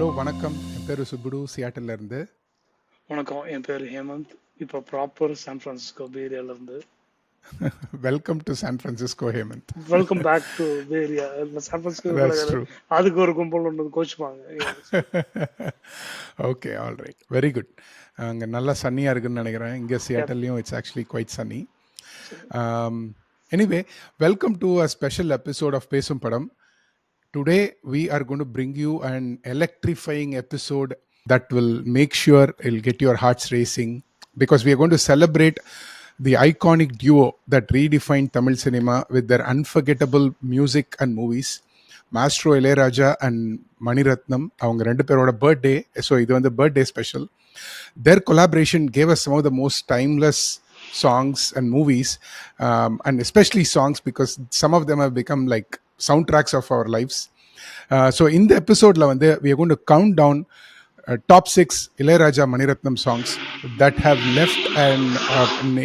Hello வணக்கம். என் பேர் சுப்புடு, சியாட்டில்ல இருந்து. வணக்கம், என் பேர் ஹேமந்த். இப்போ ப்ராப்பர் சான் பிரான்சிஸ்கோ பே ஏரியால இருந்து. Welcome to San Francisco Hemant. Welcome back to bay area. San Francisco That's true. அதுக்கு ஒரு கும்பல் ஒன்று கோச்சுப்பாங்க. Okay, all right, very good. அங்கே நல்லா சன்னியாக இருக்குன்னு நினைக்கிறேன். இங்கே சியாட்டல்லையும் it's actually quite sunny. Anyway, welcome to a special episode of Pesum Padam. Today we are going to bring you an electrifying episode that will make sure it'll get your hearts racing, because we are going to celebrate the iconic duo that redefined Tamil cinema with their unforgettable music and movies, Maestro Ilayaraja and Mani Ratnam. அவங்க ரெண்டு பேரோட birthday, so இது வந்து birthday special. Their collaboration gave us some of the most timeless songs and movies, and especially songs because some of them have become like soundtracks of our lives. So in the episode la vande we are going to count down top 6 Ilayaraja Maniratnam songs that have left an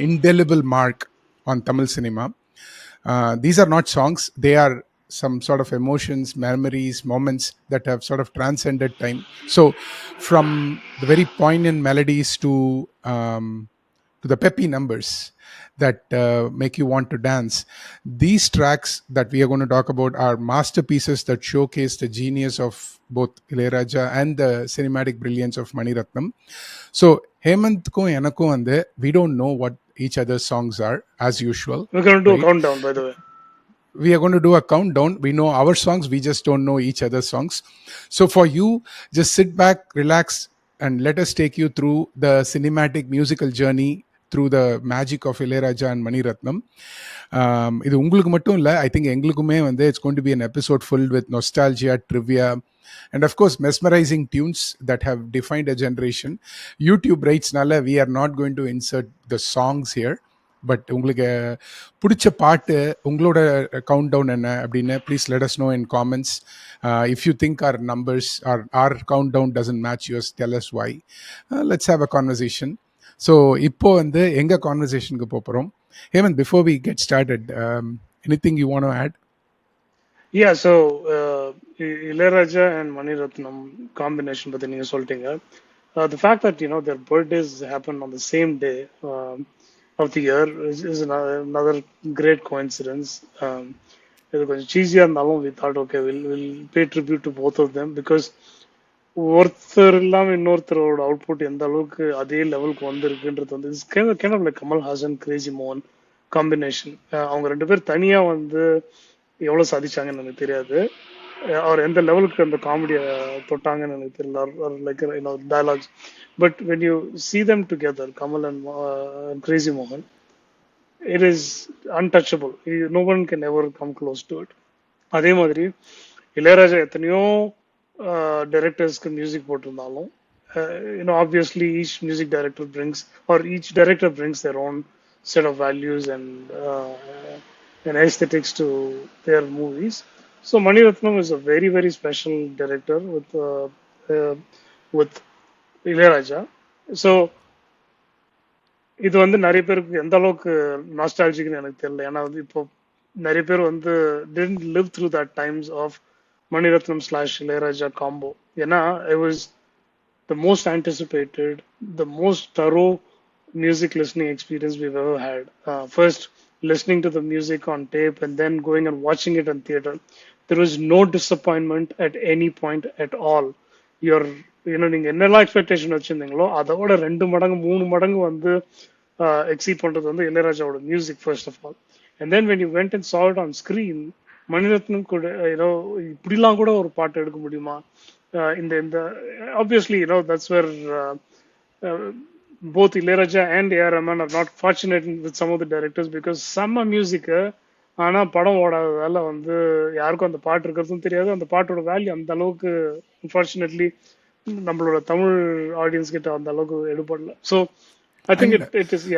indelible mark on Tamil cinema. These are not songs, they are some sort of emotions, memories, moments that have sort of transcended time. So from the very poignant melodies to the peppy numbers that make you want to dance, these tracks that we are going to talk about are masterpieces that showcase the genius of both Ilayaraja and the cinematic brilliance of Mani Ratnam. So Hemantkum enakkum vande we don't know what each other's songs are, as usual. We're going to do a countdown, by the way. We are going to do a countdown. We know our songs, we just don't know each other's songs. So for you, just sit back, relax, and let us take you through the cinematic musical journey through the magic of Ilayaraja and Mani Ratnam. இது உங்களுக்கு மட்டும் இல்லை, I think எங்களுக்குமே வந்து it's going to be an episode filled with nostalgia, trivia, and of course mesmerizing tunes that have defined a generation. YouTube rightsனால we are not going to insert the songs here, but உங்களுக்கு பிடிச்ச பாட்டு, உங்களோட countdown என்ன அப்படின்னு please let us know in comments. If you think our numbers or our countdown doesn't match yours, tell us why. Let's have a conversation. So இப்போ வந்து எங்க கான்வர்சேஷனுக்கு போகிறோம். Hemant, before we get started, anything you want to add? Yeah, so Ilayaraja and Mani Ratnam combination பத்தி நீங்க சொல்லிட்டீங்க. The fact that their birthdays happen on the same day of the year is another great coincidence. இது கொஞ்சம் சீஸியா இருந்தாலும் we thought okay we'll pay tribute to both of them, because ஒருத்தர் இல்லாம இன்னொருத்தரோட output எந்த அளவுக்கு அதே லெவலுக்கு வந்திருக்குன்றது வந்து kind of like Kamal Haasan Crazy மோகன் காம்பினேஷன். அவங்க ரெண்டு பேர் தனியா வந்து எவ்வளவு சாதிச்சாங்கன்னு எனக்கு தெரியாது, அவர் எந்த லெவலுக்கு அந்த காமெடியை தொட்டாங்கன்னு எனக்கு தெரியல, like dialogues. But when you see them together, Kamal and Crazy Mohan, it is untouchable. No one can ever come close to it. அதே மாதிரி இளையராஜா எத்தனையோ டைரக்டர்ஸ்க்கு மியூசிக் போட்டிருந்தாலும் obviously each music director brings, or each director brings their own set of values and aesthetics to their movies. So Mani Ratnam is a very very special director with Ilayaraja. So இது வந்து நிறைய பேருக்கு எந்த அளவுக்கு நாஸ்டாலஜிக்னு எனக்கு தெரியல, ஏன்னா வந்து இப்போ நிறைய பேர் வந்து didn't live through that times of Mani Ratnam / Ilayaraja combo. ஏன்னா it was the most anticipated, the most thorough music listening experience we've ever had. First listening to the music on tape and then going and watching it in theater. There was no disappointment at any point at all. நீங்க என்னெல்லாம் expectation வச்சிருந்தீங்களோ அதோட 2 மடங்கு 3 மடங்கு வந்து exceed பண்றது வந்து இளையராஜாவோட music first of all. And then when you went and saw it on screen, Maniratnam கூட இப்படிலாம் கூட ஒரு பாட்டு எடுக்க முடியுமா? இந்த obviously that's where both Ilayaraja and A.R. Rahman are not fortunate with some of the directors, because செம்ம மியூசிக்கு ஆனா படம் ஓடாததால வந்து யாருக்கும் அந்த பாட்டு இருக்கிறதும் தெரியாது, அந்த பாட்டோட வேல்யூ அந்த அளவுக்கு அன்பார்ச்சுனேட்லி நம்மளோட தமிழ் ஆடியன்ஸ் கிட்ட அந்த அளவுக்கு எடுபடல. So I think it is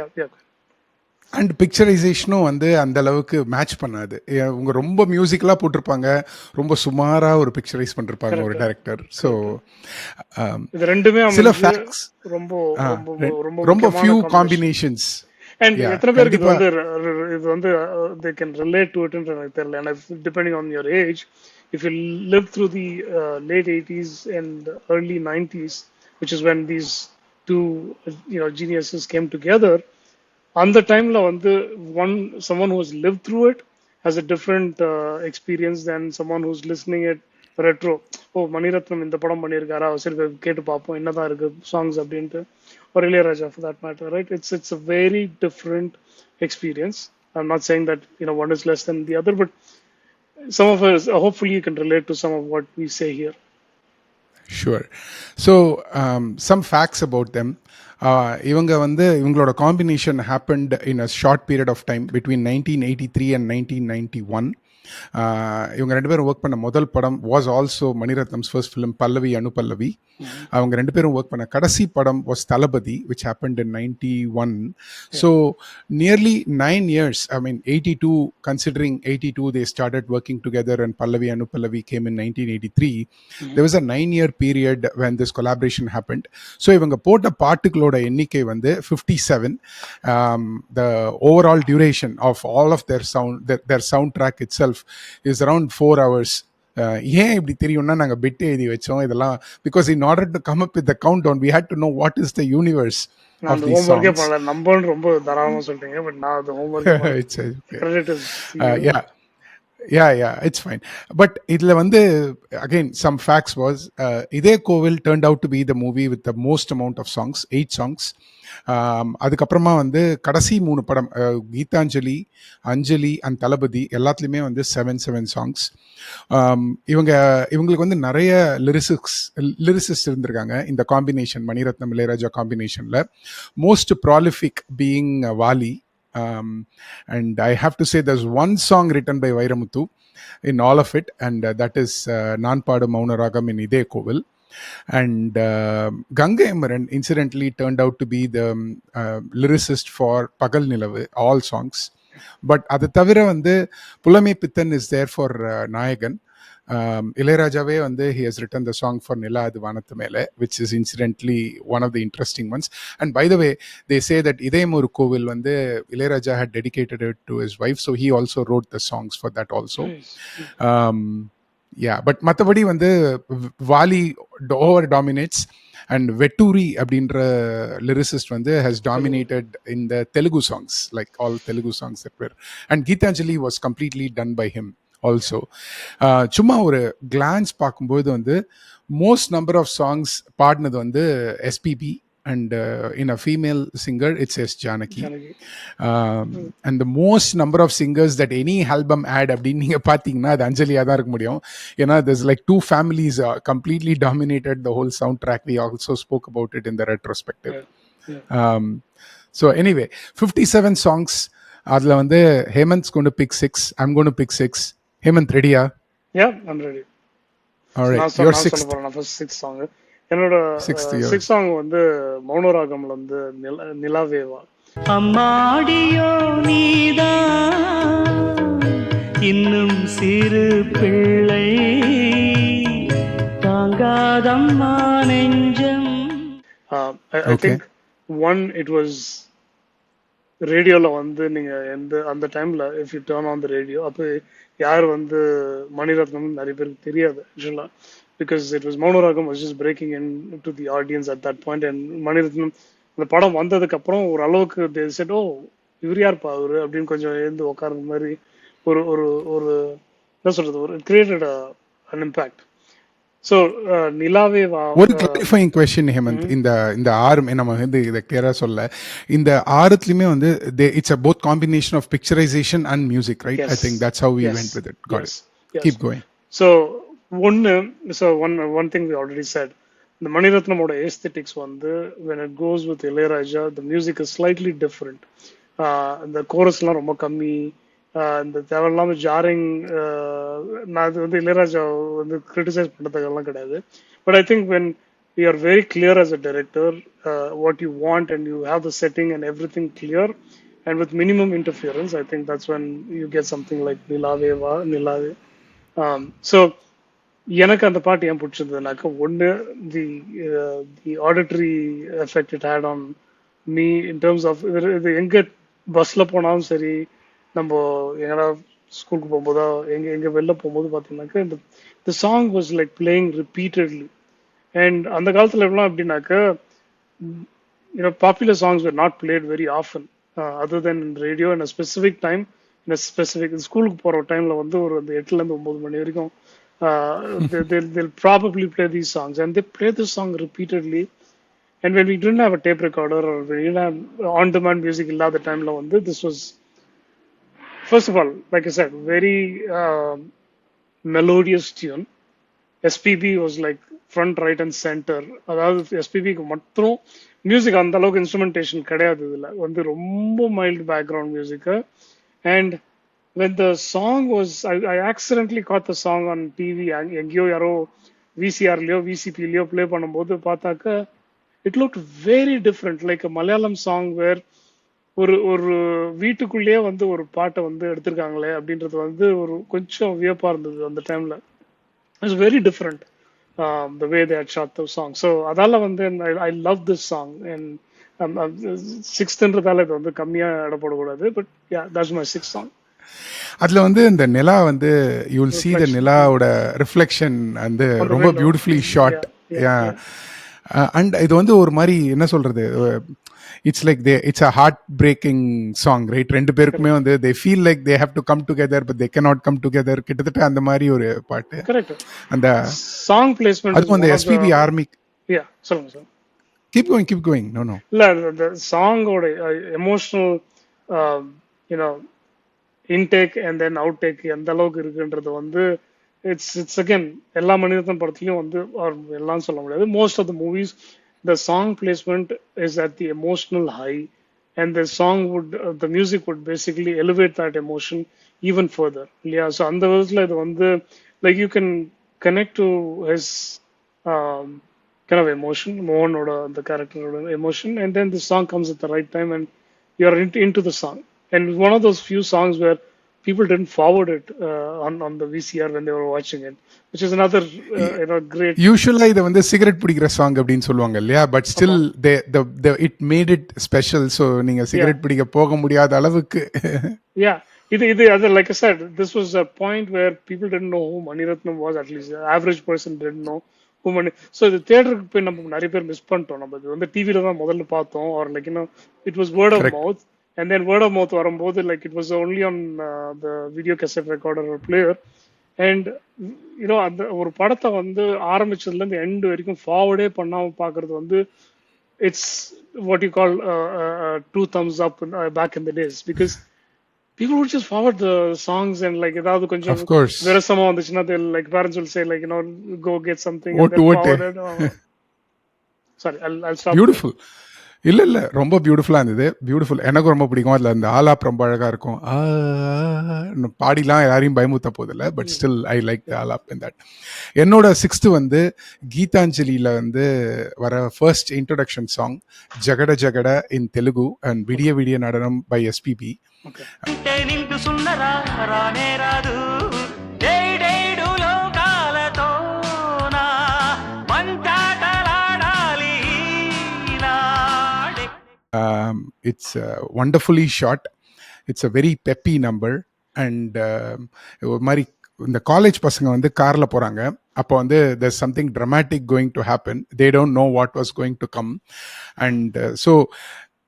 and பிக்சரைசேஷனும் வந்து அந்த அளவுக்கு மேட்ச் பண்ணாது. அவங்க ரொம்ப மியூசிக்கலாக போட்டிருப்பாங்க, ரொம்ப சுமாராக ஒரு பிக்சரைஸ் பண்ணிருப்பாங்க ஒரு டைரக்டர். ஸோ இது ரெண்டுமே சில ஃபேக்ட்ஸ், ரொம்ப ரொம்ப ஃபியூ காம்பினேஷன்ஸ் அண்ட் Yeah, எத்தனை பேருக்கு இது கண்டிப்பா. வந்து இது வந்து தே கேன் ரிலேட் டு இட்ன்ற எனக்கு தெரியல. And depending on your age, if you live through the late 80s and early 90s, which is when these two geniuses came together, அந்த டைம்ல வந்து one someone who's lived through it has a different experience than someone who's listening it retro. ஓ, மணிரத்னம் இந்த படம் பண்ணியிருக்காரா, சரி கேட்டு பார்ப்போம் என்னதான் இருக்கு சாங்ஸ் அப்படின்ட்டு, or Ilaiyaraaja for that matter, right? It's a very different experience. I'm not saying that one is less than the other, but some of us, hopefully you can relate to some of what we say here. Sure. So, some facts about them. இவங்க வந்து இவங்களோட combination happened in a short period of time between 1983 and 1991. இவங்க ரெண்டு பேரும் work பண்ண முதல் படம் was also Mani Ratnam's first film பல்லவி அனுபல்லவி. அவங்க ரெண்டு பேரும் ஒர்க் பண்ண கடைசி படம் was Thalapathy, which happened in 91. So nearly 9 years, I mean 82, considering 82 they started working together and Pallavi Anupallavi came in 1983. There was a 9-year period when this collaboration happened. So இவங்க போட்ட பாட்டுகளோட எண்ணிக்கை வந்து 57. The overall duration of all of their soundtrack itself is around 4 hours. ஏன் இப்படி தெரியும்னா நாங்கள் bit எழுதி வச்சோம் இதெல்லாம், because in order to come up with the countdown we had to know what is the universe of these songs. Number ரொம்ப தாராளமா சொல்றீங்க, பட் நான் அது homework It's okay. Yeah, it's fine. But இதுல வந்து again some facts was இதே கோவில் turned out to be the movie with the most amount of songs, 8 songs. அதுக்கப்புறமா வந்து கடைசி 3 படம் கீதாஞ்சலி, அஞ்சலி அண்ட் தளபதி எல்லாத்துலேயுமே வந்து 7 songs. இவங்களுக்கு வந்து நிறைய லிரிசிஸ்ட் இருந்திருக்காங்க இந்த காம்பினேஷன், மணிரத்னம் இளையராஜா காம்பினேஷனில். Most prolific being Vaali. And I have to say there's one song written by Vairamuthu in all of it, and that is Naan Paadu Mauna Ragam in Idhe Kovil. And Gangai Amaran incidentally turned out to be the lyricist for Pagal Nilavu, all songs. But அது தவிர வந்து புலமை பித்தன் is there for Nayagan. இளையராஜாவே வந்து he has written the song for Nila Adu Vanathu Mele, which is incidentally one of the interesting ones. And by the way, they say that Idayam Oru Kovil வந்து Ilaiyaraaja had dedicated it to his wife, so he also wrote the songs for that also. Yeah, but மற்றபடி வந்து Vaali over dominates, and Vetturi அப்படின்ற lyricist வந்து has dominated in the Telugu songs, like all Telugu songs that were, and Geetanjali was completely done by him also. சும்மா ஒரு glands பார்க்கும்போது வந்து most number of songs பாடினது வந்து SPB, and in a female singer it's S. Janaki. And the most number of singers that any album had அப்படின்னு நீங்க பார்த்தீங்கன்னா அது அஞ்சலியாக தான் இருக்க முடியும். ஏன்னா there's like 2 families completely dominated the whole soundtrack. We also spoke about it in the retrospective. So anyway, 57 songs. அதில் வந்து ஹேமந்த்'s going to pick 6, I'm going to pick 6. Hemant, ready? Yeah, I'm ready. All right, your 6th. Sixth song. என்னோட 6th song வந்து மௌனராகம்ல வந்து நிலாவேவா. அம்மாடியோ நீதான் இன்னும் சிறு பிள்ளை தாங்காதம்மா நெஞ்சம். I think one, it was ரேடியோல வந்து நீங்க அந்த டைம்ல if you turn on the radio, அப்போ யார் வந்து மணிரத்னம் நிறைய பேருக்கு தெரியாது ஆக்சுவலா, because it was Mouna Ragam was just breaking in to the audience at that point. And Mani Ratnam அந்த படம் வந்ததுக்கு அப்புறம் ஒரு அளவுக்கு they said, oh இவர் யார்ப்பா அவரு அப்படின்னு கொஞ்சம் எழுந்து உட்கார்ற மாதிரி ஒரு ஒரு ஒரு என்ன சொல்றது, ஒரு created an impact. So நிலாவேவா ஒரு கிளாரிஃபைங் கொஸ்டின் ஹேமந்த், இந்த ஆறு நம்ம வந்து இதை கிளியரா சொல்ல, இந்த ஆறுத்துலயுமே வந்து it's a both combination of picturization and music, right? Yes. I think that's how we went with it. Got it. Keep going. So one thing we already said, the Maniratnamoட aesthetics வந்து when it goes with Ilayaraja, the music is slightly different. The chorus எல்லாம் ரொம்ப கம்மி, இந்த தேவையில்லாம jarring. நான் அது வந்து இளையராஜா வந்து கிரிட்டிசைஸ் பண்ணுறதுக்கெல்லாம் கிடையாது. But I think when you are very clear as a director what you want and you have the setting and everything clear and with minimum interference, I think that's when you get something like நிலாவே. So எனக்கு அந்த பாட்டு ஏன் பிடிச்சதுனாக்கா, ஒன்று the auditory effect it had on me in terms of இது எங்க பஸ்ல போனாலும் சரி, நம்ம எங்கடா ஸ்கூலுக்கு போகும்போதோ எங்க எங்க வெளில போகும்போது பார்த்தீங்கன்னாக்கா இந்த song was like playing repeatedly. And அந்த காலத்துல எல்லாம் எப்படின்னாக்கா, popular songs were not played very often, other than in radio in a specific time, in a specific ஸ்கூலுக்கு போற டைம்ல வந்து ஒரு அந்த 8ல இருந்து 9 மணி வரைக்கும் they'll probably play these songs, and they play this song repeatedly. And when we didn't have a tape recorder, or we didn't have on-demand music இல்லாத டைம்ல வந்து this was, first of all, like I said, very melodious tune. SPB was like front right and centre. அதாவது எஸ்பிபிக்கு மட்டும் music அந்த அளவுக்கு instrumentation கிடையாது, இதுல வந்து ரொம்ப mild background music. And when the song was, I accidentally got the song on TV, எங்கேயோ யாரோ விசிஆர்லயோ விசிபிலயோ ப்ளே பண்ணும்போது பார்த்தாக்க it look very different, like Malayalam song where ஒரு ஒரு வீட்டுக்குள்ளேயே வந்து ஒரு பாட்டை வந்து எடுத்திருக்காங்களே அப்படின்றது வந்து ஒரு கொஞ்சம் வியப்பா இருந்தது அந்த டைம்ல. It's very different, the way they had shot the song. So adala வந்து I love this song, and sixthன்றதால இது வந்து கம்மியா இடப்பட கூடாது, but yeah, that's my sixth song. அதுல வந்து இந்த நிலா வந்து யூ வில் see the நிலாவோட ரிஃப்ளெக்ஷன் வந்து ரொம்ப பியூட்டிஃபுல்லி ஷாட். அண்ட் இது வந்து ஒரு மாதிரி என்ன சொல்றது, it's like it's a heart breaking song, right? ரெண்டு பேருக்குமே வந்து they feel like they have to come together but they cannot come together, கிட்டத்தட்ட அந்த மாதிரி ஒரு பாட்டு. அந்த சாங் பிளேஸ்மெண்ட் அதுவும் அந்த எஸ்பிபி ஆர்மி. சொல்லுங்க சார். Keep going. நோ இல்ல, அந்த சாங்கோட emotional intake and then outtake எந்த அளவுக்கு இருக்குன்றது வந்து இட்ஸ் அகேன் எல்லா மனிதன் படத்துலயும் வந்து எல்லாம் சொல்ல முடியாது. Most of the movies the song placement is at the emotional high, and the song would the music would basically elevate that emotion even further. Yeah, so அந்த விதத்துல இது வந்து like you can connect to his um, kind of emotion, Mohan-oda the character emotion, and then the song comes at the right time and you're into the song. And one of those few songs where people didn't forward it on the VCR when they were watching it, which is another great. யூசுவலா இதை வந்து cigarette பிடிக்கிற song அப்படின்னு சொல்லுவாங்க இல்லையா, but still it made it special. So நீங்க cigarette பிடிக்க போக முடியாத அளவுக்கு. இது அது like I said, this was a point where people didn't know who Mani Ratnam was, at least the average person didn't know who Mani. So இது தியேட்டருக்கு போய் நம்ம நிறைய பேர் மிஸ் பண்ணிட்டோம். நம்ம இது வந்து டிவில தான் முதல்ல பார்த்தோம், or like it was word of mouth. And then word of mouth வரும்போது like it was only on the video cassette recorder or player. And அந்த ஒரு படத்தை வந்து ஆரம்பிச்சதுல இருந்து எண்ட் வரைக்கும் ஃபார்வர்டே பண்ணாம பாக்குறது வந்து it's what you call two thumbs up back in the days, because people would just forward the songs and like ஏதாவது கொஞ்சம் விரசமா வந்துச்சுன்னா they like parents will say like go get something and then forward it. Sorry, I'll stop. Beautiful. இல்ல ரொம்ப பியூட்டிஃபுல்லா இருந்தது. Beautiful, எனக்கு ரொம்ப பிடிக்கும். அதுல அந்த ஆலாப் ரொம்ப அழகா இருக்கும். பாடிலாம் யாரையும் பயமுத்த போதில்லை, but still I like the alaap in that. என்னோட சிக்ஸ்த் வந்து கீதாஞ்சலியில வந்து வர first introduction song Jagada Jagada in Telugu and Vidiya விடிய Nadanam by SPB. It's wonderfully shot. It's a very peppy number. And ஒரு மாதிரி இந்த காலேஜ் பசங்க வந்து காரில் போகிறாங்க, அப்போ வந்து there's something dramatic going to happen. They don't know what was going to come. And so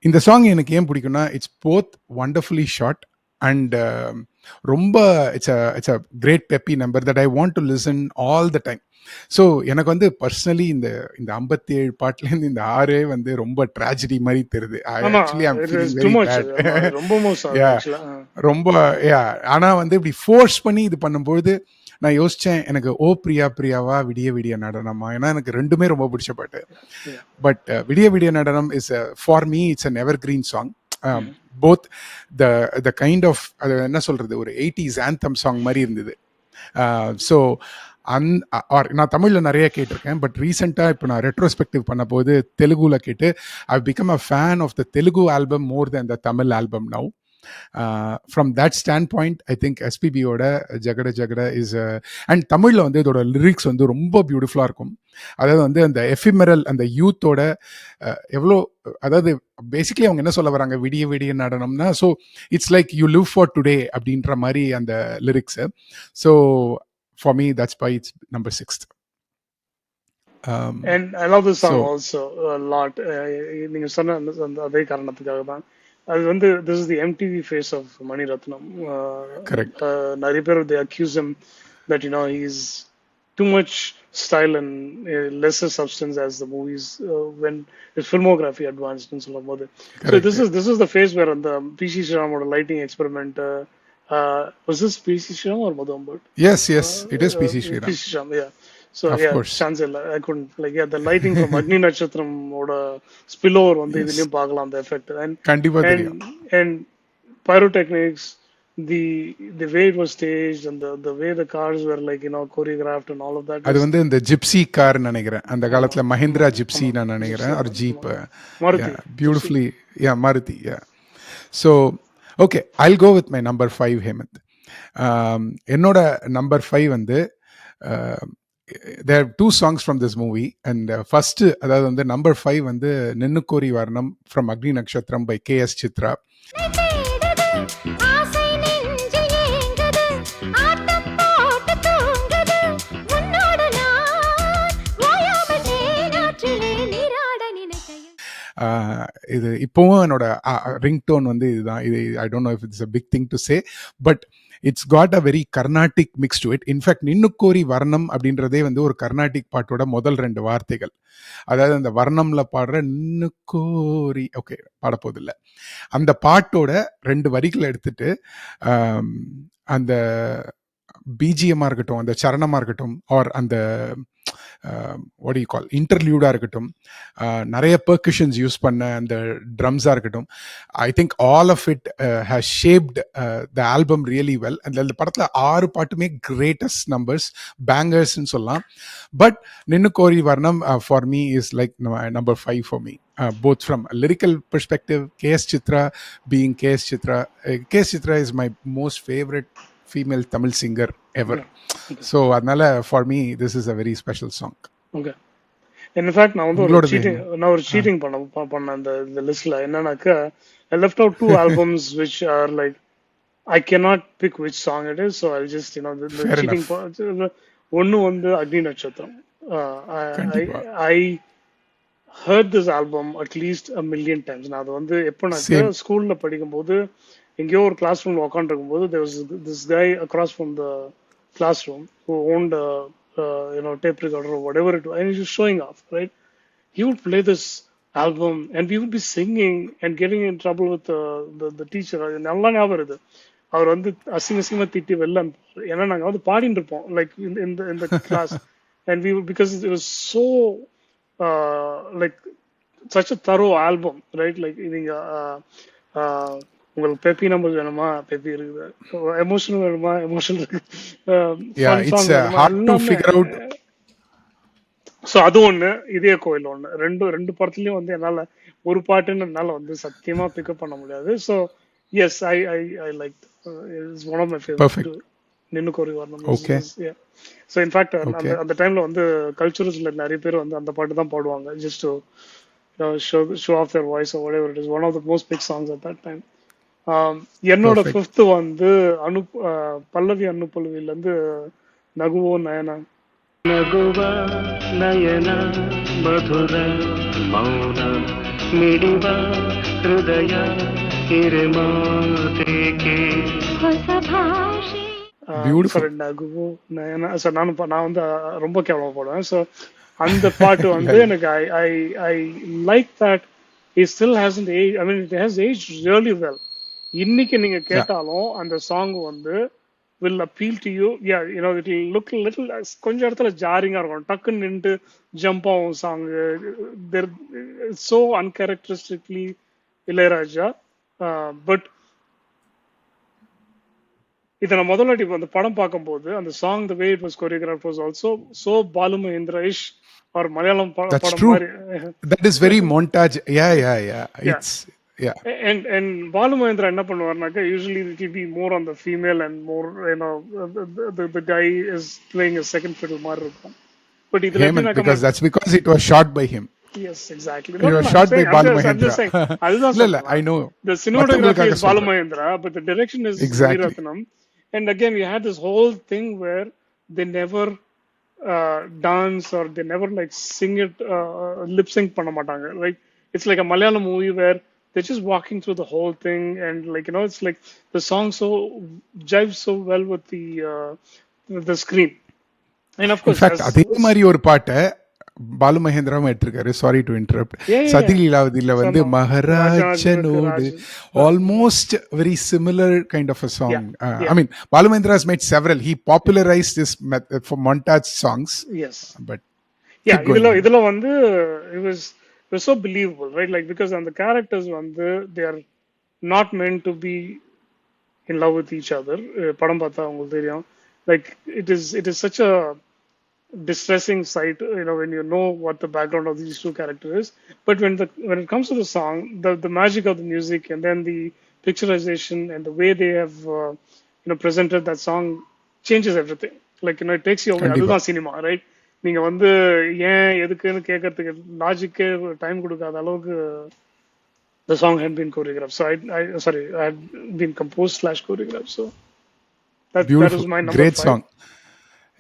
இந்த சாங் எனக்கு ஏன் பிடிக்கும்னா, it's both wonderfully shot and ரொம்ப it's a great peppy number that I want to listen all the time. So எனக்கு வந்து personally இந்த 57 பாட்டுலேருந்து இந்த 6 வந்து ரொம்ப ட்ராஜடி மாதிரி தெரியுது. ரொம்ப ஆனா வந்து இப்படி ஃபோர்ஸ் பண்ணி இது பண்ணும்போது நான் யோசிச்சேன், எனக்கு ஓ பிரியாவா விடிய விடிய நடனமா, ஏன்னா எனக்கு ரெண்டுமே ரொம்ப பிடிச்ச பாட்டு. பட் விடிய விடிய நடனம் is for me it's an evergreen song. Both the kind of அது என்ன சொல்றது, ஒரு 80s ஆந்தம் சாங் மாதிரி இருந்தது. ஸோ நான் தமிழில் நிறைய கேட்டிருக்கேன், பட் ரீசெண்டாக இப்போ நான் ரெட்ரோஸ்பெக்டிவ் பண்ண போது தெலுங்குல கேட்டு I become a fan of the Telugu album more than the Tamil album now. From that standpoint I think எஸ்பிபியோட ஜகட ஜகட இஸ் அண்ட் தமிழில் வந்து இதோட லிரிக்ஸ் வந்து ரொம்ப பியூட்டிஃபுல்லாக இருக்கும். அதாவது வந்து அந்த எஃபிமெரல் அந்த யூத்தோட எவ்வளோ, அதாவது பேசிக்லி அவங்க என்ன சொல்ல வராங்க, விடிய விடிய நடனம்னா, so it's like you live for today அப்படின்ற மாதிரி அந்த lyrics. So for me that's by its number 6th. And I love this song so also a lot. நீங்க சொன்ன அதே காரணத்துக்காக தான் அது வந்து this is the MTV face of Mani Ratnam. correct. நிறைய பேர் they accuse him that he's too much style and lesser substance as the movies when his filmography advanced and சொல்லும்போது. So this is the phase where the PC Sriramோட lighting experiment was this PC Sriram or Madhu Ambad? Yes, it is PC Sriram. PC Sriram, yeah. So of course. chance I couldn't the lighting from Agni Nakshatram oda spillover வந்து இதுலயும் பார்க்கலாம் அந்த effect and pyrotechnics, the way it was staged and the way the cars were choreographed and all of that. அது வந்து இந்த gypsy car நினைக்கிறேன் அந்த காலத்துல, மஹிந்திரா ஜிப்சி நான் நினைக்கிறேன், ஒரு jeep, beautifully Maruti. So okay, I'll go with my number 5, Hemant. என்னோட நம்பர் 5 வந்து there are 2 songs from this movie and first அதாவது வந்து number 5 வந்து நின்னுக்கோரி வர்ணம் from Agni Nakshatram by K.S. Chitra. இது இப்போவும் என்னோட ரிங்டோன் வந்து இதுதான். இது I don't know if it's a big thing to say, but it's got a very Carnatic mix to it. In fact Ninnukori varnam அப்படின்றதே வந்து ஒரு கர்நாடிக் பாட்டோட முதல் 2 வார்த்தைகள். அதாவது அந்த வர்ணம்ல பாடுற நின்னுக்கோரி, ஓகே பாடப்போதில்லை, அந்த பாட்டோட 2 வரிகளை எடுத்துட்டு அந்த பிஜிஎம்மாக இருக்கட்டும், அந்த சரணமாக இருக்கட்டும், ஆர் அந்த what do you call இன்டர்லியூடாக இருக்கட்டும், நிறைய பெர்கஷன்ஸ் யூஸ் பண்ண அந்த ட்ரம்ஸாக இருக்கட்டும், I think all of it has shaped the album really well. அந்த படத்தில் 6 பாட்டுமே கிரேட்டஸ்ட் நம்பர்ஸ், பேங்கர்ஸ்ன்னு சொல்லலாம். பட் நின்னுக்கோரி வர்ணம் for me is like number 5 for me. Both from a lyrical perspective, K.S. Chitra being K.S. Chitra. K.S. Chitra is my most favorite female Tamil singer ever. Okay. So adnala for me this is a very special song. Okay. In fact நான் வந்து ஒரு cheating பண்ண அந்த லிஸ்ட்ல என்னன்னாக்க I left out 2 albums which are like I cannot pick which song it is, so I'll just the cheating ஒன்னு வந்து அக்னி நட்சத்திரம். I heard this album at least a million times. நான் அது வந்து எப்பனாக்க ஸ்கூல்ல படிக்கும்போது எங்கேயோ ஒரு கிளாஸ் ரூம்ல உட்காந்துருக்கும் போது there was this guy across from the classroom who owned a tape recorder or whatever it was, and he was showing off, right? He would play this album and we would be singing and getting in trouble with the teacher. நல்லா ஞாபகம் இருக்கு, அவர் வந்து அசிங்கமா திட்டி வெளில அனுப்புவார். ஏன்னா நாங்க வந்து பாடிட்டு இருப்போம் like in the class and we would, because it was so like such a thorough album, right? Like நீங்க உங்களுக்கு பெப்பி நம்பர் வேணுமா, பெப்பி இருக்குது, எமோஷனல் வேணுமா, எமோஷனல் இருக்கு, ஸோ அது ஒண்ணு, இதே கோயில் ஒண்ணு, ரெண்டு படத்துலயும் வந்து என்னால ஒரு பாட்டுன்னு என்னால வந்து சத்தியமா பிக்கப் பண்ண முடியாது. So yes, I like it's one of my favourite Ninnukori varnam. So in fact அந்த டைம்ல வந்து கல்ச்சுரல்ஸ்ல நிறைய பேர் வந்து அந்த பாட்டு தான் பாடுவாங்க, just to show off their voice or whatever it is. One of the most big songs at that time. என்னோட 5th வந்து பல்லவி அனுப்பல்வில இருந்து நகுவோ நயனா. நகுவா நயனா மதுர மௌன மிடிவா ஹிருதய கிரமாதேகே ஹசபாஷி. பியூட்டிஃபுல் நகுவோ நயனா. ஸோ நான் வந்து ரொம்ப கேவலமா போடுவேன். ஸோ அந்த பாட்டு வந்து எனக்கு I like that it still hasn't aged. I mean it has aged really well. இன்னைக்கு நீங்க கேட்டாலும் அந்த சாங் வந்து will appeal to you. Yeah, it will look a little கொஞ்சம் இடத்துல ஜாரிங்கா இருக்கும், டக்குன்னு நின்று ஜம்ப் ஆகும் song. so uncharacteristically Ilaiyaraaja. But இதை நான் முதலாட்டி அந்த படம் பார்க்கும்போது அந்த song the way it was choreographed was also so Balu Mahendra-ish or Malayalam படம் மாதிரி. That is very montage. Yeah. It's Yeah. And Balu Mahendra என்ன பண்ணுவார்னாக்கா usually it will be more on the female and more the guy is playing a second fiddle மாதிரி இருக்கும். But இதுல Hemant, எப்படின்னாக்கா because that's because it was shot by him. yes, exactly. It No, was I'm shot by saying, Balu I'm just Mahendra. saying, அதுதான் இல்ல இல்ல, I சொல்றேன். know. The cinematography மத்தவங்களுக்காக is Balu சொல்றேன். Mahendra, but the direction is Mani Exactly. Ratnam. And again, you had this whole thing where they never dance or they never like sing it, lip sync பண்ண மாட்டாங்க. Like it's like a Malayalam movie where they're just walking through the whole thing, and like it's like the song so jives so well with the screen. And of In course, fact, அதே மாதிரி ஒரு பாட்டை பாலு மகேந்திராவும் எடுத்திருக்காரு. Sorry to interrupt. yeah. சதி லீலாவதியில வந்து சொன்னோம் மகாராஜனோடு ராஜனுக்கு almost very similar kind of a song. yeah. I mean, Balu Mahendra has made several. He popularized this method for montage songs. Yes. But Yeah, keep going. இதுல வந்து it was so believable, right? Like because the characters வந்து they are not meant to be in love with each other. படம் பார்த்தா உங்களுக்கு தெரியும். Like it is such a distressing sight, when you know what the background of these two characters is. But when it comes to the song, the magic of the music and then the picturization and the way they have presented that song changes everything. Like it takes you away. கண்டிப்பா. அதுதான் cinema, right? நீங்க வந்து ஏன் எதுக்குன்னு கேட்கறதுக்கு லாஜிக்கே time கொடுக்காத அளவுக்கு the song had been choreographed. So I had been composed / choreographed. So that Beautiful. was my number Great 5. song.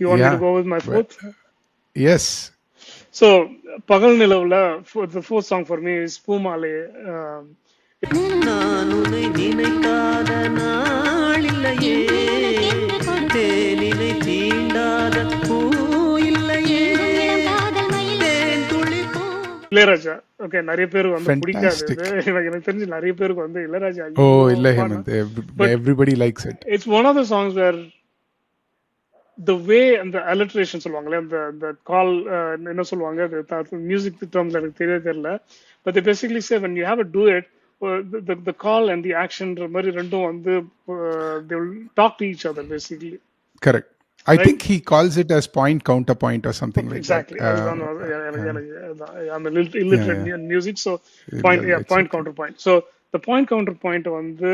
You want me Yeah. to go with my fourth? Yes. So பகல் நிலவுல the fourth song for me is பூமாலே. நான் உன்னை நினைக்காத நாளில்லையே, தேனினை தீண்டாத பூ இல்லையே, தேன் துளி பூ. Ilaiyaraaja. Okay, நிறைய பேர் வந்து பிடிக்காது. Fantastic. எனக்கு தெரிஞ்சு நிறைய பேருக்கு வந்து இளையராஜா Oh, ஐயோ, இல்ல அப்பா. Hemant. But Everybody likes it. it's one of the songs where the way and the alliteration சொல்லுவாங்களே, அந்த கால் என்ன சொல்லுவாங்க மியூசிக் டேர்ம்ஸ் எனக்கு தெரியல. But they basically say when you have a duet, the call and the action மாதிரி ரெண்டும் வந்து they will talk to each other basically. Correct. I Right? think he calls it as point counterpoint or something like Exactly. that. அதுதான் I'm a little illiterate in music, so point it's point okay. counterpoint. So the point counterpoint வந்து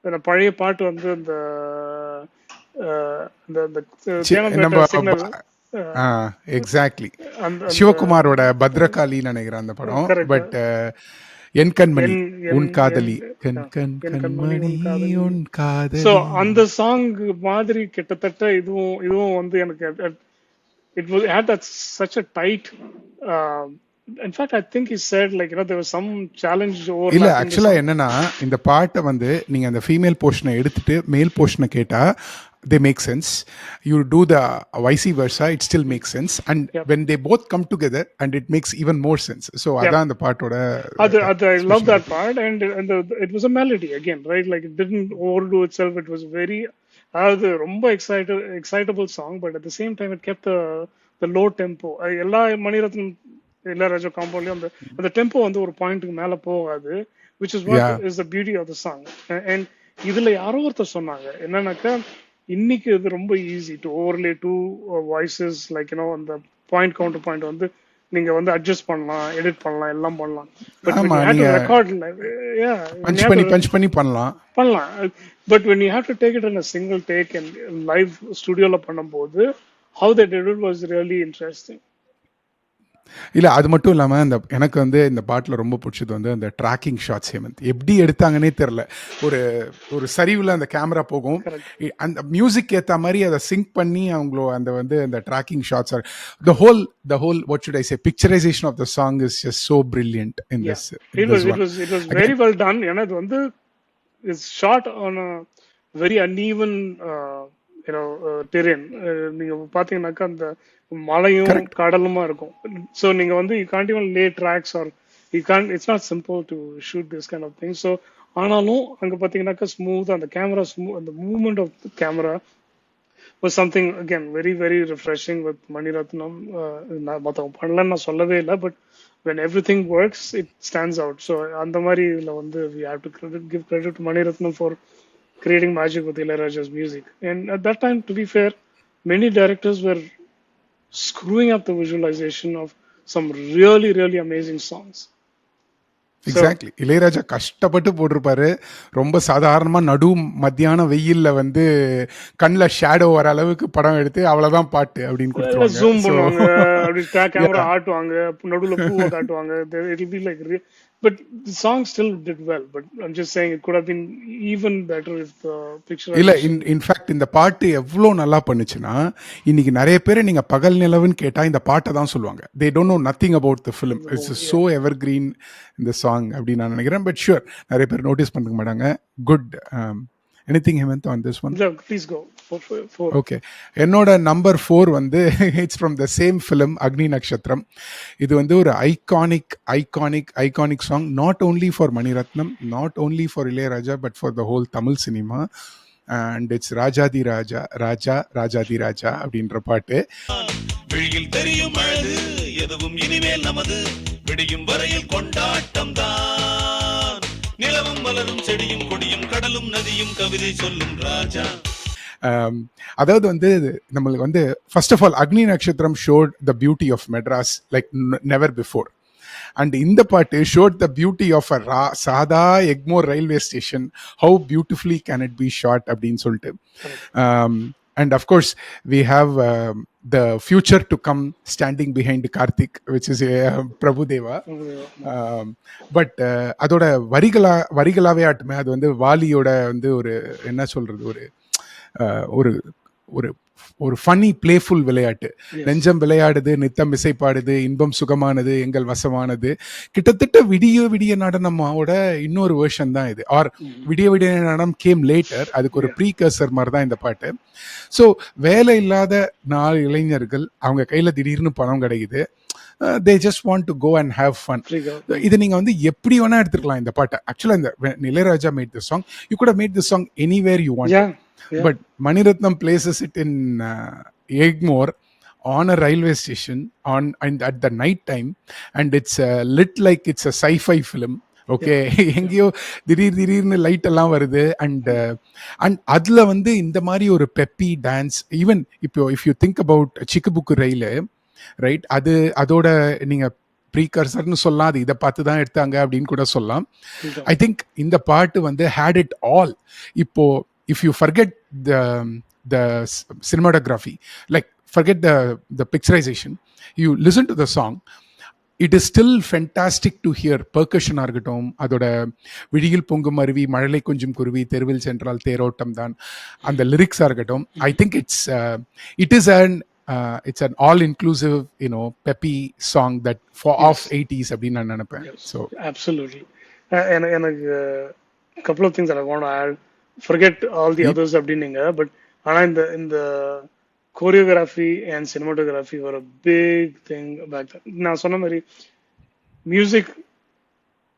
அந்த பழைய பாட்டு வந்து அந்த நம்ம signal exactly அந்த சிவகுமாரோட பத்ரகாளி நினைக்கிறேன் அந்த படம். correct. பட் என் கண்மணி உன் என் காதலி கண் என் கண் கண்மணி கண்மணி உன் காதலி. உன் காதலி. ஸோ அந்த சாங் மாதிரி கிட்டத்தட்ட இதுவும் வந்து எனக்கு it had that such a tight. In fact, I think he said like there was some challenge over. இல்ல ஆக்சுவலா என்னன்னா, இந்த பாட்டை வந்து நீங்க அந்த ஃபீமேல் போர்ஷனை எடுத்துட்டு மேல் போர்ஷனை கேட்டா they make sense. You do the vice versa, it still makes sense. And Yep. when they both come together, and it makes even more sense. So அதான் அந்த பாட்டோட I love that part, and it was a melody again, right? Like it didn't overdo itself. It was very ரொம்ப excitable song, but at the same time it kept the low tempo. எல்லா மணிரத்னம் இளையராஜா காம்போலையும் அந்த tempo வந்து ஒரு பாயிண்ட்டுக்கு மேல போகாது, which is what Yeah. is the beauty of the song. And இதுல யாரோ ஒருத்தர் சொன்னாங்க என்னன்னாக்கா, இன்னைக்கு இது ரொம்ப easy to overlay two voices, like அந்த பாயிண்ட் கவுண்டர் பாயிண்ட் வந்து நீங்க வந்து அட்ஜஸ்ட் பண்ணலாம், எடிட் பண்ணலாம், எல்லாம் பண்ணலாம். பட் ஆமா, when you have to நீங்க record, பஞ்ச் பண்ணி பண்ணலாம். But when you have to take it in a single take and live ஸ்டுடியோல பண்ணும்போது how they did it was really interesting. இல்ல அது மட்டும் இல்லாம எனக்கு வந்து இந்த பாட்டுல ரொம்ப பிடிச்சது வந்து அந்த ட்ராக்கிங் ஷாட்ஸ். ஹேமந்த் எப்படி எடுத்தாங்கன்னே தெரியல. ஒரு சரிவுல அந்த கேமரா போகும், அந்த மியூசிக் ஏத்த மாதிரி அதை சிங்க் பண்ணி அவங்களோ அந்த tracking shots or the whole what should I say, picturization of the song is just so brilliant in this It was very well done. ஏன்னா இது வந்து is shot on a very uneven terrain. நீங்க பாத்தீங்கன்னாக்கா அந்த மலையும் கடலுமா இருக்கும். So நீங்க வந்து you can't even lay tracks or it's not simple to shoot this kind of thing. So ஆனாலும் அங்க பாத்தீங்கன்னாக்கா ஸ்மூத் அந்த கேமரா அந்த movement of the camera was something again very very refreshing with Mani Ratnam. மத்தவங்க பண்ணலன்னு நான் சொல்லவே இல்லை, but when everything works it stands out. So அந்த மாதிரி இதுல வந்து we have to give credit to Mani Ratnam for creating magic with Ilayaraja's music. And at that time, to be fair, many directors were screwing up the visualization of some really really amazing songs. Exactly. Ilaiyaraaja கஷ்டப்பட்டு போட்டிருப்பாரு. ரொம்ப சாதாரணமா மத்தியான வெயில்ல வந்து கண்ல shadow வர அளவுக்கு படம் எடுத்து அவ்வளவுதான் பாட்டு அப்படின்னு கொடுத்துருவாங்க. ஜூம் பண்ணுவாங்க, அப்படி கேமரா ஆட்டுவாங்க, நடுவுல பூவை காட்டுவாங்க. It'll be like but the song still did well, but I'm just saying it could have been even better if the picture இல்ல இன்ஃபேக்ட் இந்த பாட்டு எவ்வளோ நல்லா பண்ணுச்சுன்னா, இன்னைக்கு நிறைய பேர் நீங்க பகல் நிலவுன்னு கேட்டா இந்த பாட்டை தான் சொல்லுவாங்க. They don't know nothing about the film. It's so ever green இந்த சாங் அப்படின்னு நான் நினைக்கிறேன். பட் ஷூர் நிறைய பேர் நோட்டீஸ் பண்ணிக்க மாட்டாங்க. Good. Anything Hemant on this one? Please go. Okay, என்னோட நம்பர் 4 வந்து it's from the same film, Agni Natchathiram. இது வந்து ஒரு iconic song, not only for Maniratnam, not only for Ilaiyaraaja, but for the whole Tamil cinema. And it's Rajadhi Raja Rajadhi ராஜா அப்படின்ற பாட்டு. விழியில் தெரியும் அழகு எதுவும் இனிமேல் நமது, விடியும் வரையில் கொண்டாட்டம் தான், நிலவும் மலரும் செடியும் கொடியும் கடலும் நதியும் கவிதை சொல்லும் ராஜா. அதாவது வந்து நம்மளுக்கு வந்து first of all Agni Natchathiram shot the beauty of Madras like never before. And இந்த பாட்டு ஷோட் த பியூட்டி ஆஃப் அ சாதா Egmore railway station, how beautifully can it be shot அப்படின்னு சொல்லிட்டு. And of course we have the future to come standing behind Karthik, which is Prabhudeva. But அதோட வரிகளாவே ஆட்டுமே அது வந்து வாலியோட வந்து ஒரு என்ன சொல்றது, ஒரு ஒரு ஒரு ஃபன்னி பிளேஃபுல் விளையாட்டு. நெஞ்சம் விளையாடுது, நித்தம் இசைப்பாடுது, இன்பம் சுகமானது, எங்கள் வசமானது. கிட்டத்தட்ட விடிய நடனமோட இன்னொரு வெர்ஷன் தான் இது. ஆர் விடிய நடனம் கேம் லேட்டர், அதுக்கு ஒரு ப்ரீகர்சர் மாதிரி தான் இந்த பாட்டு. ஸோ வேலை இல்லாத 4 இளைஞர்கள், அவங்க கையில் திடீர்னு பணம் கிடைக்குது. they just want to go and have fun. இது நீங்க வந்து எப்படி வேணா எடுத்துக்கலாம் இந்த பாட்டை. ஆக்சுவலா இந்த Ilaiyaraaja made this song, you could have made this song anywhere you want. But Maniratnam places it in Egmore on a railway station and at the night time, and it's lit like it's a sci-fi film. Okay, எங்கேயோ திடீர்னு light எல்லாம் வருது. And அதுல வந்து இந்த மாதிரி ஒரு peppy dance. Even இப்போ if you think about Chikubuku Rayilu, right, அதோட நீங்க ப்ரீகர்சர்னு சொல்லலாம், அது இதை பார்த்து தான் எடுத்தாங்க அப்படின்னு கூட சொல்லலாம். ஐ திங்க் இந்த பாட்டு வந்து ஹேட் இட் ஆல். இப்போ if you forget the cinematography, like forget the picturization, you listen to the song, it is still fantastic to hear percussion ஆகட்டும், அதோட விழியில் பொங்கும் அருவி, மழலை கொஞ்சம் குருவி, தெருவில் சென்றால் தேரோட்டம் தான், அந்த லிரிக்ஸ் ஆகட்டும். I think it is an all inclusive, peppy song that of 80s அப்படின்னு நான் நினைப்பேன். So absolutely. எனக்கு couple of things that I want to add. Forget all the others அப்படின்னீங்க, பட் ஆனா இந்த choreography and cinematography were a big thing back then. நான் சொன்ன மாதிரி music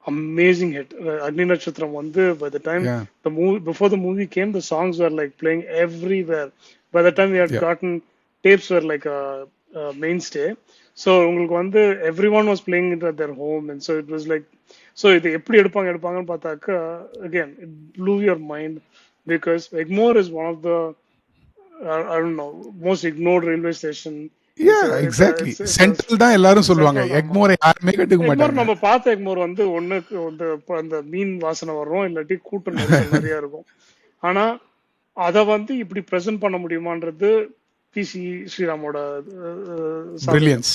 amazing hit. Agni Natchatram வந்து by the time the movie, before the movie came, the songs were like playing everywhere. By the time we had gotten tapes were like a mainstay. So உங்களுக்கு வந்து everyone was playing it at their home, and so it was like, so இது எப்படி எடுப்பாங்கன்னு பார்த்தாக்க, again it blew your mind, because Egmore is one of the I don't know, most ignored railway station. Exactly. Central தான் எல்லாரும் சொல்லுவாங்க, எக்மோர் யாருமே கண்டுக்க மாட்டாங்க. நம்ம பார்த்த எக்மோர் வந்து ஒண்ணுக்கு அந்த மீன் வாசனை வரும், இல்லாட்டி கூட்டம் நிறைய இருக்கும். ஆனா அத வந்து இப்படி பிரசன்ட் பண்ண முடியுமான்றது பிசி ஸ்ரீராமோட பிரில்லியன்ஸ்.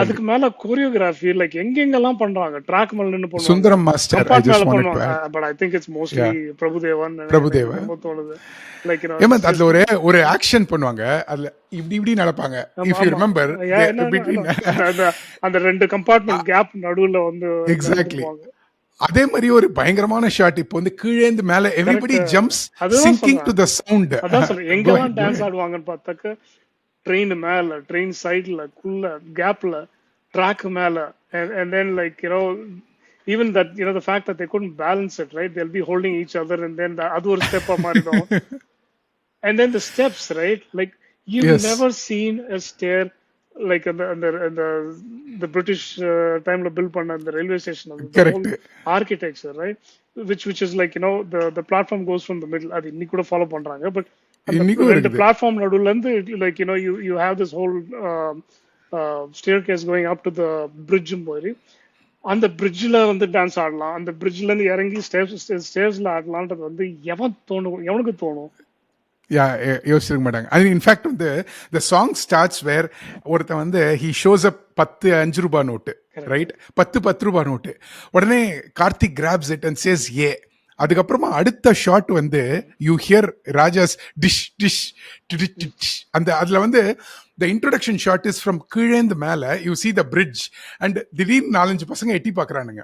அதுக்கு மேல கோரியோகிராஃபி லைக் எங்கெங்கெல்லாம் பண்றாங்க, ட்ராக் மேல நின்னு பண்ணுவாங்க, சுந்தரம் மாஸ்டர் பண்ணுவாங்க. But I think it's mostly பிரபுதேவன் தோணுது. லைக் ஏமந்த் அதுல ஒரு ஆக்ஷன் பண்ணுவாங்க, அதுல இப்படி நடப்பாங்க. இஃப் யூ ரிமெம்பர் அந்த 2 கம்பார்ட்மெண்ட் கேப் நடுவுல வந்து எக்ஸாக்ட்லி அதே மாதிரி ஒரு பயங்கரமான ஷாட். இப்போ வந்து கீழே இருந்து மேல everybody jumps singing to the sound. அதான் சொல்றேன், எங்கெல்லாம் டான்ஸ் ஆடுவாங்கன்னு பார்த்தாக்க ட்ரெயின் மேல, ட்ரெயின் சைடுல, குள்ள கேப்ல, ட்ராக் மேல, and then like even that the fact that they couldn't balance it, right, they'll be holding each other, and then அது ஒரு ஸ்டெப் மாறிடும். And then the steps, right, like you've never seen a stair like the British time la build panna the railway station, the whole architecture, right, which is like the platform goes from the middle. Adu inni kuda follow pandranga, but the platform nadula and like you have this whole staircase going up to the bridge. அந்த பிரிட்ஜ்ல வந்து dance ஆடலாம், அந்த பிரிட்ஜ்ல இருந்து இறங்கி ஸ்டேஜ்ல ஆடலான்றது வந்து எவனுக்கு தோணும்? யா யோசிச்சிருக்க மாட்டாங்க. அது இன்ஃபேக்ட் வந்து த சாங் ஸ்டார்ட்ஸ் வேர் ஒருத்தன் வந்து ஹி ஷோஸ் அப் 10 5 ரூபாய் நோட்டு, ரைட்? 10 ரூபாய் நோட்டு. உடனே Karthik grabs it and says a. அதுக்கப்புறமா அடுத்த ஷாட் வந்து you hear Raja's dish dish dish. அந்த அதுல வந்து the introduction shot is from கீழேந்து மேல you see the bridge and திடீர்னு 4-5 பசங்க எட்டி பார்க்கறானுங்க.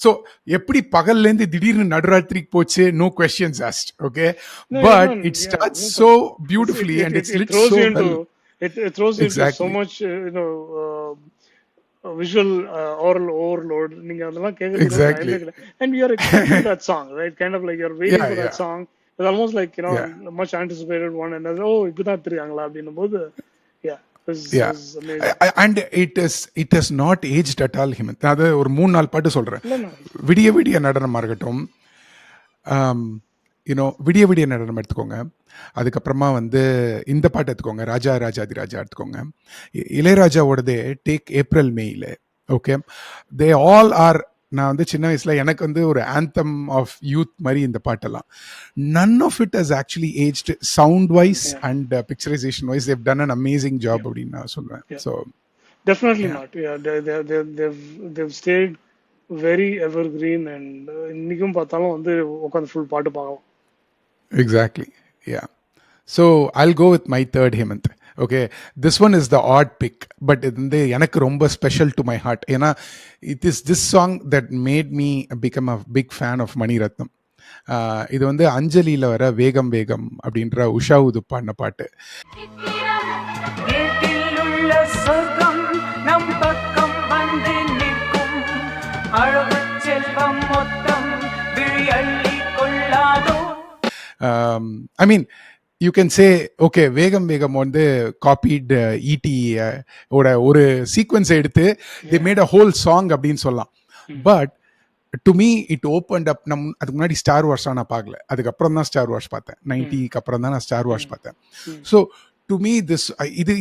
ஸோ எப்படி பகல்லேருந்து திடீர்னு நடுராத்திரிக்கு போச்சு, no questions asked, okay? No, But even, it yeah, starts no, so beautifully and it's lit throws so you into well. it throws you into so Exactly. much visual oral overload. நீங்க அதெல்லாம் கேக்குறதுக்கு Exactly. டைமே கிடையாது. And you're expecting that song, right? Kind of like you're waiting Yeah, for that yeah. song. It's almost like, you know, Yeah. much anticipated one, and then, oh, இப்பதான் தெரியாங்களா அப்படின்னும் போது, yeah, this Yeah. is amazing. And it has not aged at all, Hemant. அது ஒரு 3-4 பாட்டு சொல்றேன். இல்ல, விடிய விடிய நடனமா இருக்கட்டும், யூனோ விடிய விடிய நடனம் எடுத்துக்கோங்க. அதுக்கப்புறமா வந்து இந்த பாட்டு எடுத்துக்கோங்க, ராஜா ராஜாதி ராஜா எடுத்துக்கோங்க. இளையராஜாவோடதே டேக் ஏப்ரல் மேயில், ஓகே? தே ஆல் ஆர், நான் வந்து சின்ன வயசுல எனக்கு வந்து ஒரு ஆந்தம் ஆஃப் யூத் மாதிரி இந்த பாட்டெல்லாம். None of it has actually aged sound wise and picturisation wise. They've done an amazing job அப்படின்னு நான் சொல்லுவேன். So definitely not. Yeah, they've stayed very evergreen, and இன்னைக்கும் பார்த்தாலும் வந்து உட்காந்து ஃபுல் பாட்டு பார்க்கலாம். exactly, yeah. So I'll go with my third, Hemant. Okay, this one is the odd pick, but இது வந்து எனக்கு ரொம்ப ஸ்பெஷல் டு மை ஹார்ட். ஏன்னா it is this song that made me become a big fan of Mani Ratnam. இது வந்து அஞ்சலியில் வர வேகம் வேகம் அப்படின்ற உஷா உதுப் பாடின பாட்டு. வீட்டில் உள்ள சொர்க்கம் நம் பக்கம் வந்து நிற்கும், அழகு செல்வம் மொத்தம் விழி அள்ளி கொள்ளாதோ. I mean, you can say, okay, வேகம் வேகம் வந்து காப்பீட் ஈடி ஓட ஒரு சீக்வன்ஸ் எடுத்து they made a whole song அப்படின்னு சொல்லலாம். But to me it opened அப். அதுக்கு முன்னாடி ஸ்டார் வார்ஸ்லாம் நான் பார்க்கல, அதுக்கப்புறம் தான் ஸ்டார் வார்ஸ் பார்த்தேன். 90க்கு அப்புறம் தான் நான் ஸ்டார் வார்ஸ் பார்த்தேன். ஸோ டு மீ திஸ்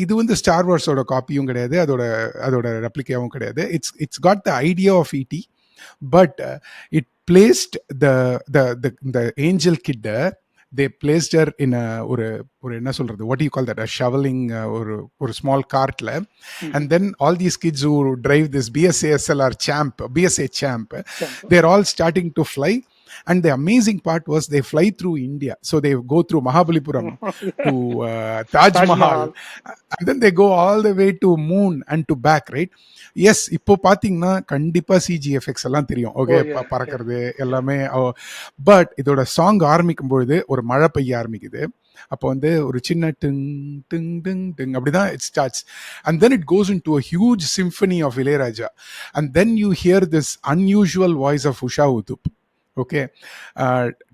இது வந்து ஸ்டார் வார்ஸோட காப்பியும் கிடையாது, அதோட ரெப்ளிகாவும் கிடையாது. It's got the idea of ET, but it placed the angel கிட்ட, they placed her in ஒரு என்ன சொல்றது, what do you call that, a shoveling ஒரு small cartல, and then all these kids who drive this BSA champ, they're all starting to fly. And the amazing part was they fly through India. So they go through Mahabalipuram to Taj Mahal, and then they go all the way to moon and to back, right? Yes, இப்போ பார்த்தீங்கன்னா கண்டிப்பாக சிஜிஎஃப்எக்ஸ் எல்லாம் தெரியும், okay, பறக்கிறது எல்லாமே. But இதோட song ஆரம்பிக்கும் பொழுது ஒரு மழை பெய்ய ஆரம்பிக்குது. அப்போ வந்து ஒரு சின்ன டிங் டிங் டிங் டிங் அப்படிதான் it starts. And then it goes into a huge symphony of Ilaiyaraaja. And then you hear this unusual voice of Usha Uthup. Okay,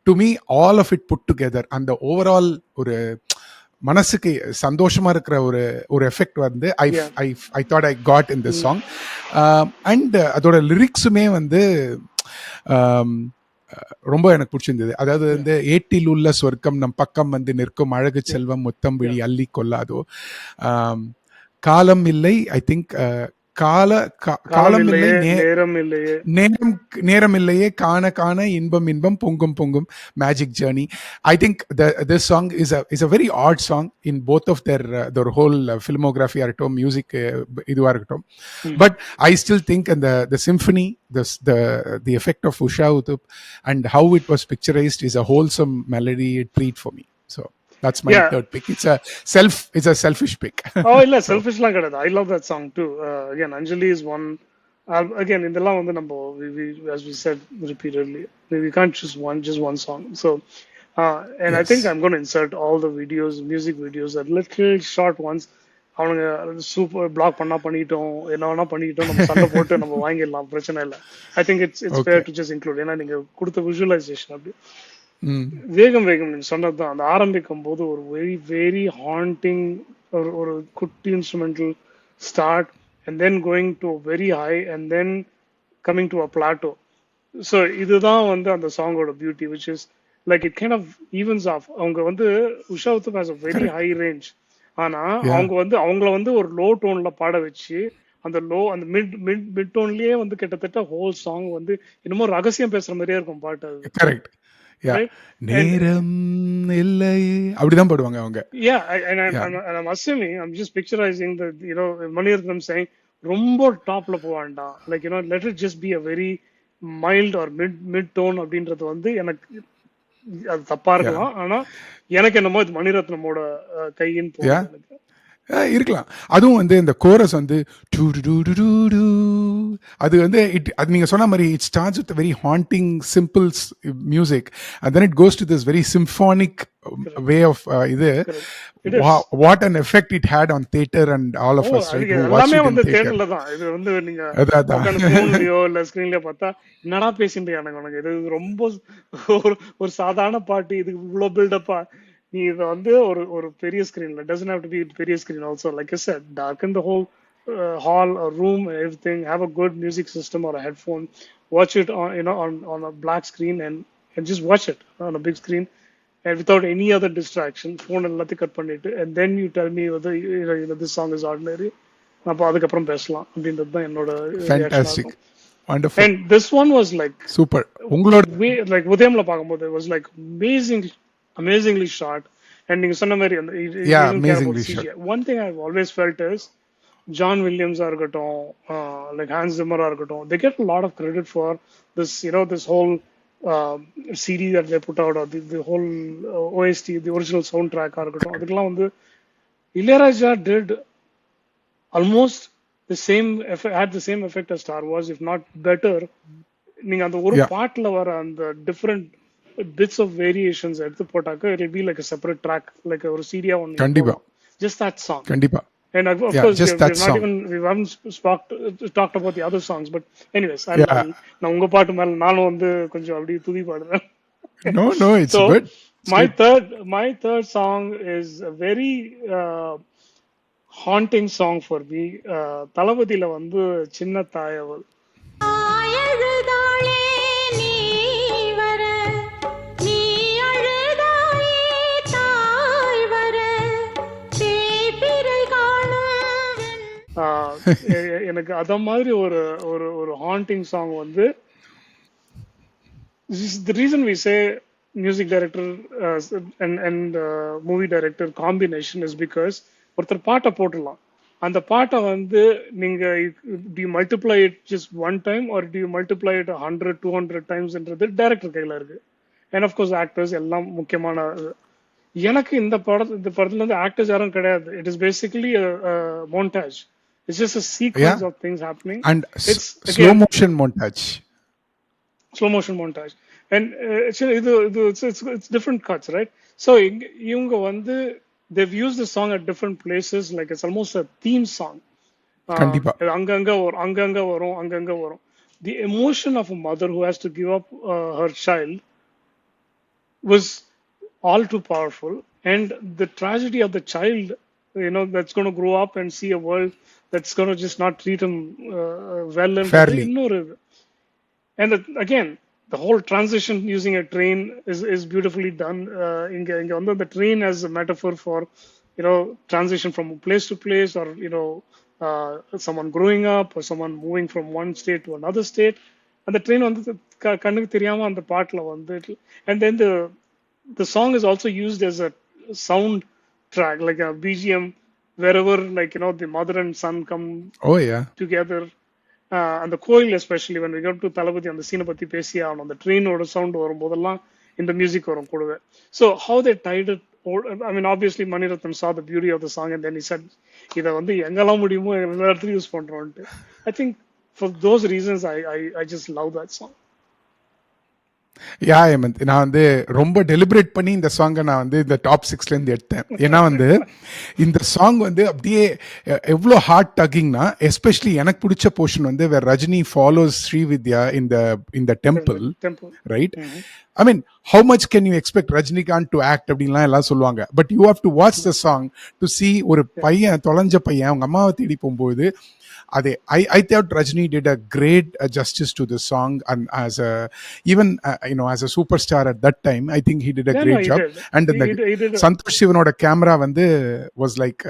to me all of it put together, அந்த overall ஒரு மனசுக்கு சந்தோஷமா இருக்கிற ஒரு effect வந்து I thought I got in this song. And அதோட லிரிக்ஸுமே வந்து ரொம்ப எனக்கு பிடிச்சிருந்தது. அதாவது வந்து ஏட்டில் உள்ள சொர்க்கம் நம் பக்கம் வந்து நிற்கும், அழகு செல்வம் முத்தம் விழி அள்ளி கொள்ளாதோ, காலம் இல்லை, ஐ திங்க் காலம் இல்லை, நேரம் இல்லையே, காண காண இன்பம் இன்பம் பொங்கும் பொங்கும், magic journey. I think this song is a very odd song in both of their whole filmography இருக்கட்டும், மியூசிக் இதுவாக இருக்கட்டும். But I still think and the symphony, the effect of Usha Udup and how it was picturized is a wholesome melody treat for me. So that's my third pick. It's a selfish pick. Oh, illa selfish la kadadu. I love that song too. Again, Anjali is one. Again, in the long வந்து நம்ம as we said repeatedly, we can't choose just one song. So and yes. I think I'm going to insert all the videos, music videos, that little short ones. அவனுங்க super black பண்ணிட்டோம், என்ன வேணா பண்ணிட்டோம், நம்ம சண்டை போட்டு நம்ம வாங்கிடலாம், பிரச்சனை இல்லை. I think it's fair to just include. ஏன்னா நீங்க கொடுத்த விஷுவலைசேஷன் அப்படி வேகம் வேகம் நீங்க சொன்னதுதான். அந்த ஆரம்பிக்கும் போது ஒரு வெரி வெரி ஹாண்டிங் ஒரு குட்டி instrumental start, and then going to a very high and then coming to a plateau. So இதுதான் வந்து அந்த சாங்கோட beauty, which is like it kind of evens off. அவங்க வந்து Usha உதுப் has a very high range, ஆனா அவங்க வந்து அவங்கள வந்து ஒரு லோ டோன்ல பாட வச்சு அந்த லோ அந்த மிட் மிட் மிட் டோன்லயே வந்து கிட்டத்தட்ட ஹோல் சாங் வந்து இன்னமும் ரகசியம் பேசுற மாதிரியே இருக்கும் பாட்டு அது, கரெக்ட். Yeah, right? And நேரம் இல்லை அப்படிதான் பாடுவாங்க அவங்க. yeah, and yeah, I'm assuming, I'm just picturizing the, Manirathnam saying ரொம்ப டாப்ல போவான்டா, like let it just be a very mild or mid tone அப்படின்றது வந்து எனக்கு அது தப்பா யா, இருக்கலாம், ஆனா எனக்கு என்னமோ இது மணிரத்னமோட கையின்னு யா, தோணுது எனக்கு. இருக்கலாம். அதுவும் வந்து இந்த கோரஸ் வந்து டு டு டு டு டு டு. அது வந்து அது நீங்க சொன்ன மாதிரி it starts with very haunting simple music and then it goes to this very symphonic way of இது. Correct. It is. What an effect it had on theatre and all of us, அது right, who watch எல்லாமே it in வந்து theatre. தேட்டர்ல தான். இது வந்து நீங்க அதான் உட்காந்து போன்லயோ இல்ல ஸ்கிரீன்லயோ பார்த்தா என்னடா பேசிட்டு எனக்கு உனக்கு இது ரொம்ப ஒரு ஒரு சாதாரண பாட்டு, இதுக்கு இவ்வளவு பில்டப்பா. நீ இதை வந்து ஒரு ஒரு பெரிய ஸ்கிரீன்ல, doesn't have to be பெரிய screen also, like I said, darken the whole hall or room and everything, have a good music system or a headphone, watch it on on a black screen and just watch it on a big screen and without any other distraction, phone எல்லாத்தையும் cut பண்ணிட்டு, and then you tell me whether this song is ordinary. அப்போ அதுக்கப்புறம் பேசலாம் அப்படின்றது தான் என்னோட ரியாக்ஷனா fantastic, இருக்கும். Wonderful, And this one was like super. உங்களோட like உதயம்ல பார்க்கும்போது it was like amazingly shot, and நீங்க சொன்ன மாதிரி அந்த it yeah, didn't care about amazingly shot. CGI. One thing I've always felt is John Williams இருக்கட்டும், like Hans Zimmer இருக்கட்டும், they get a lot of credit for this, this whole CD that they put out, or the whole OST, the original soundtrack இருக்கட்டும், அதுக்கெல்லாம் வந்து Ilaiyaraaja did almost the same effect, had the same effect as Star Wars, if not better. நீங்க அந்த ஒரு யா, பாட்டுல வர அந்த different bits of variations எடுத்து போட்டாக்க it will be like a separate track, like ஒரு சீரியா ஒன்னு கண்டிப்பா, போடலாம், just that song. கண்டிப்பா. And of yeah, course just that song. we haven't talked about the other songs, but anyways, யா, நான் உங்க பாட்டு மேல நானும் வந்து கொஞ்சம் அப்படியே துதி பாடுறேன். No no, it's So good. my third song is a very haunting song for me. தளபதியில வந்து சின்ன தாயவள். அழுதாளே நீ வர, நீ அழுதாயே தாய் வர, தேய்பிறை காணும் எனக்கு அத மாதிரி ஒரு ஒரு ஒரு haunting song வந்து, this is the reason we say music director and movie director combination is because ஒருத்தர் பாட்டை போட்டுடலாம், அந்த பாட்டை வந்து நீங்க do you multiply it just one time or do you multiply it 100 200 timesன்றது director கையில இருக்கு. and of course actors எல்லாம் முக்கியமான. எனக்கு இந்த படத்துல வந்து ஆக்டர்ஸ் யாரும் கிடையாது. it is basically a montage. It's just a sequence Yeah, of things happening. and It's slow again motion montage. slow motion montage, and it's different cuts, right? So இவங்க வந்து they've used the song at different places, like it's almost a theme song. கண்டிப்பா, அங்கங்க வரும். The emotion of a mother who has to give up her child was all too powerful, and the tragedy of the child, that's going to grow up and see a world that's going to just not treat him well, and fairly. and again the whole transition using a train is beautifully done. Inga on the train as a metaphor for transition from place to place, or someone growing up or someone moving from one state to another state, and the train வந்து கண்ணுக்கு தெரியாம அந்த பாட்டுல வந்து, and then the song is also used as a sound track, like a BGM, wherever, like the mother and son come Oh yeah, together. அந்த கோயில் especially when we go to தளபதி அந்த சீனை பத்தி பேசி ஆகணும், அந்த ட்ரெயினோட சவுண்ட் வரும்போதெல்லாம் இந்த மியூசிக் வரும் கூடவே. So how they tied it, I mean obviously Manirathnam saw the beauty of the song and then he said இதை வந்து எங்கெல்லாம் முடியுமோ எல்லா இடத்துலையும் use பண்றோம்ட்டு. I think for those reasons I just love that song. யா ஹேமந்த், நான் வந்து ரொம்ப டெலிபரேட் பண்ணி இந்த சாங்கை நான் வந்து இந்த டாப் 6ல இருந்து எடுத்தேன். ஏன்னா வந்து இந்த சாங் வந்து அப்படியே எவ்வளோ ஹார்ட் டக்கிங்னா, எஸ்பெஷலி எனக்கு பிடிச்ச போர்ஷன் வந்து வேர் ரஜினி ஃபாலோஸ் ஸ்ரீவித்யா இந்த temple, Temple. Right? I mean how much can you expect Rajinikanth to act அப்படின்லாம் எல்லாம் சொல்லுவாங்க. But you have to watch the song to see ஒரு பையன் தொலைஞ்ச பையன் அவங்க அம்மாவை தேடி போகும்போது அதே I thought Rajni did a great justice to the song, and as a even as a superstar at that time, I think he did a Yeah, great no, he job. did. And He did. Santhosh சிவனோட camera வந்து was like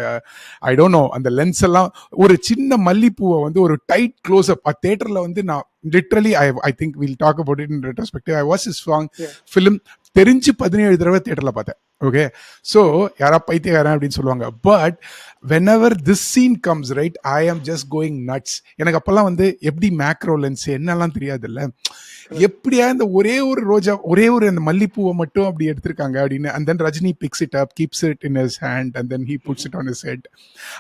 I don't know, அந்த lens எல்லாம் ஒரு சின்ன மல்லிப்பூவை வந்து ஒரு tight close up தியேட்டர்ல வந்து நான் literally I think we'll talk about it in retrospective. I watched this song film தெரிஞ்சு 17 தடவை தியேட்டர்ல பார்த்தேன். ஓகே, ஸோ யாரா பைத்தியக்காரன் அப்படின்னு சொல்லுவாங்க. But whenever this scene comes, right, I am just going nuts. எனக்கு அப்பெல்லாம் வந்து எப்படி மேக்ரோ லென்ஸ் என்னெல்லாம் தெரியாது இல்ல, எப்படியா இந்த ஒரே ஒரு அந்த மல்லிப்பூவை மட்டும் அப்படி எடுத்திருக்காங்க அப்படின்னு. and then Rajini picks it up, keeps it in his hand, and then he puts it on his head.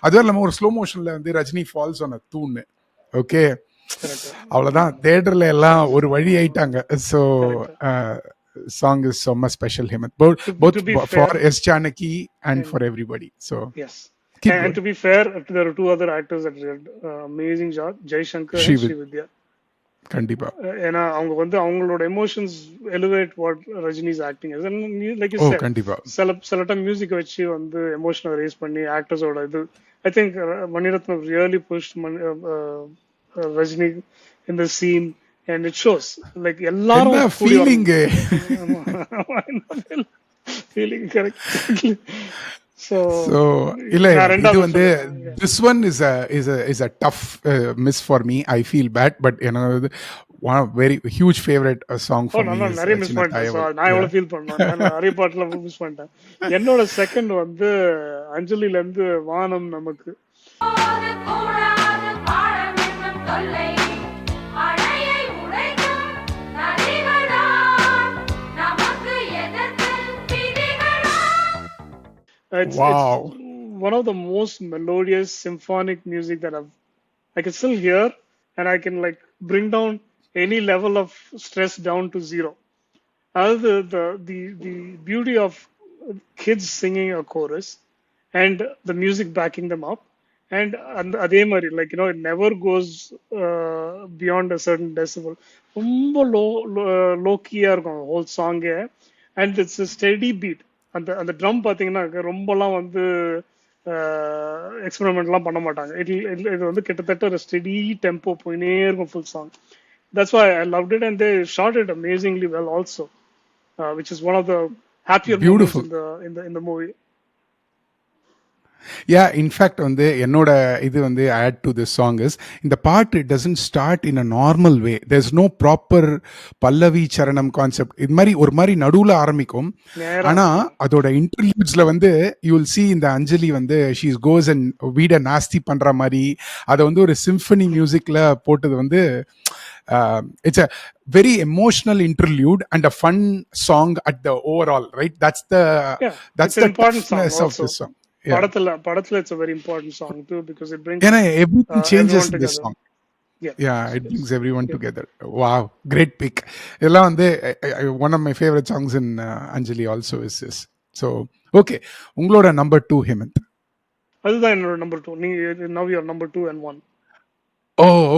அதுவும் இல்லாம ஒரு ஸ்லோ மோஷன்ல வந்து ரஜினி ஃபால்ஸ் ஆன் அ தூண். ஓகே, அவ்வளவுதான், தியேட்டர்ல எல்லாம் ஒரு வழி ஆயிட்டாங்க. So song is so much special, Hemant, both to be for fair, S. Janaki and for everybody. So yes. keep And going. to be fair, there are two other actors that did amazing job, Jai Shankar and Srividya. கண்டிப்பா. ஏன்னா அவங்க வந்து அவங்களோட emotions elevate what Rajini's acting is. Like you said, கண்டிப்பா. சில time music வச்சு வந்து எமோஷனை race பண்ணி ஆக்டர்ஸோட இது. I think Maniratnam really push Rajini in the scene, and it shows like எல்லாரும் feeling feeling correct. So இல்ல இது வந்து this one is a tough miss for me. I feel bad, but one very huge favorite song for me is நிறைய miss பண்ணிட்டேன். நான் எவ்வளவு feel பண்ணேன், நிறைய பாட்டுல மிஸ் பண்ணிட்டேன். என்னோட செகண்ட் வந்து அஞ்சலில இருந்து வானம் நமக்கு. It's one of the most melodious symphonic music that I can still hear, and I can like bring down any level of stress down to zero. The beauty of kids singing a chorus and the music backing them up, and அதே மாதிரி like it never goes beyond a certain decibel. ரொம்ப low key இருக்கும் whole song, and it's a steady beat. அந்த drum பாத்தீங்கன்னா ரொம்பலாம் வந்து எக்ஸ்பெரிமெண்ட்லாம் பண்ண மாட்டாங்க. இது வந்து கிட்டத்தட்ட ஒரு ஸ்டெடி டெம்போ போயினே இருக்கும் full song. That's why I loved it, and they shot it amazingly well also, which is one of the happier moments in the movie. Yeah, in fact வந்து என்னோட இது வந்து add to this song is இந்த பாட்டு it doesn't start in a normal way. There's no proper பல்லவி சரணம் concept. இது மாதிரி ஒரு மாதிரி நடுவுல ஆரம்பிக்கும். ஆனா அதோட இன்டர்வியூஸ்ல வந்து you will see இந்த அஞ்சலி வந்து she goes and வீட நாஸ்தி பண்ற மாதிரி அதை வந்து ஒரு சிம்பனி மியூசிக்ல போட்டது வந்து it's a very emotional interlude and a fun song at the overall, right? That's the important toughness song of this song. படத்துல it's a very important song too, because it brings everything changes in this song. Yeah, it brings everyone together. Wow, great pick. இதெல்லாம் வந்து one of my favorite songs in Anjali also is this. So okay, உங்களோட number 2, Hemant. அதுதான் என்னோட number 2. நீங்க now you are number 2 and 1.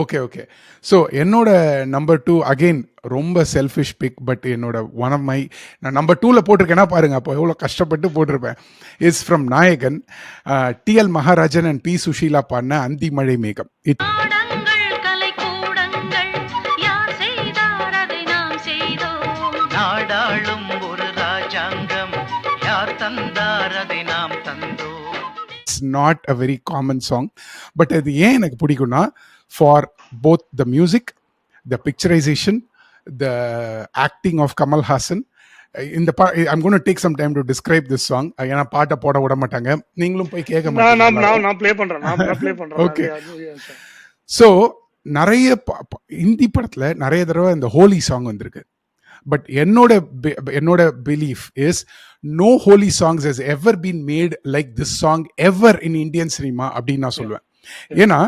Okay. So என்னோட number 2 again ரொம்ப selfish pick, but என்னோட one of my நான் நம்பர் 2ல போட்டிருக்கேன்னா பாருங்க அப்போ எவ்வளோ கஷ்டப்பட்டு போட்டிருப்பேன். Is from Nayagan, T L Maharajan and P Sushila பாடின அந்தி மழை மேகம். நாடாளும் ஒரு ராஜாங்கம் யார் தந்தார் அதை நாம் தந்தோம். It's not a very common song, but அது ஏன் எனக்கு பிடிக்கும்னா for both the music, the picturization, the acting of Kamal Hassan. I'm going to take some time to describe this song. ஏன்னா பாட்டை போட விட மாட்டாங்க, நீங்களும் போய் கேட்க மாட்டீங்க. நான் ப்ளே பண்றேன். ஓகே, ஸோ நிறைய ஹிந்தி படத்துல நிறைய தடவை இந்த ஹோலி சாங் வந்திருக்கு. பட் என்னோட belief is no holy songs has ever been made like this song ever in Indian cinema அப்படின்னு நான் சொல்லுவேன். ஏன்னா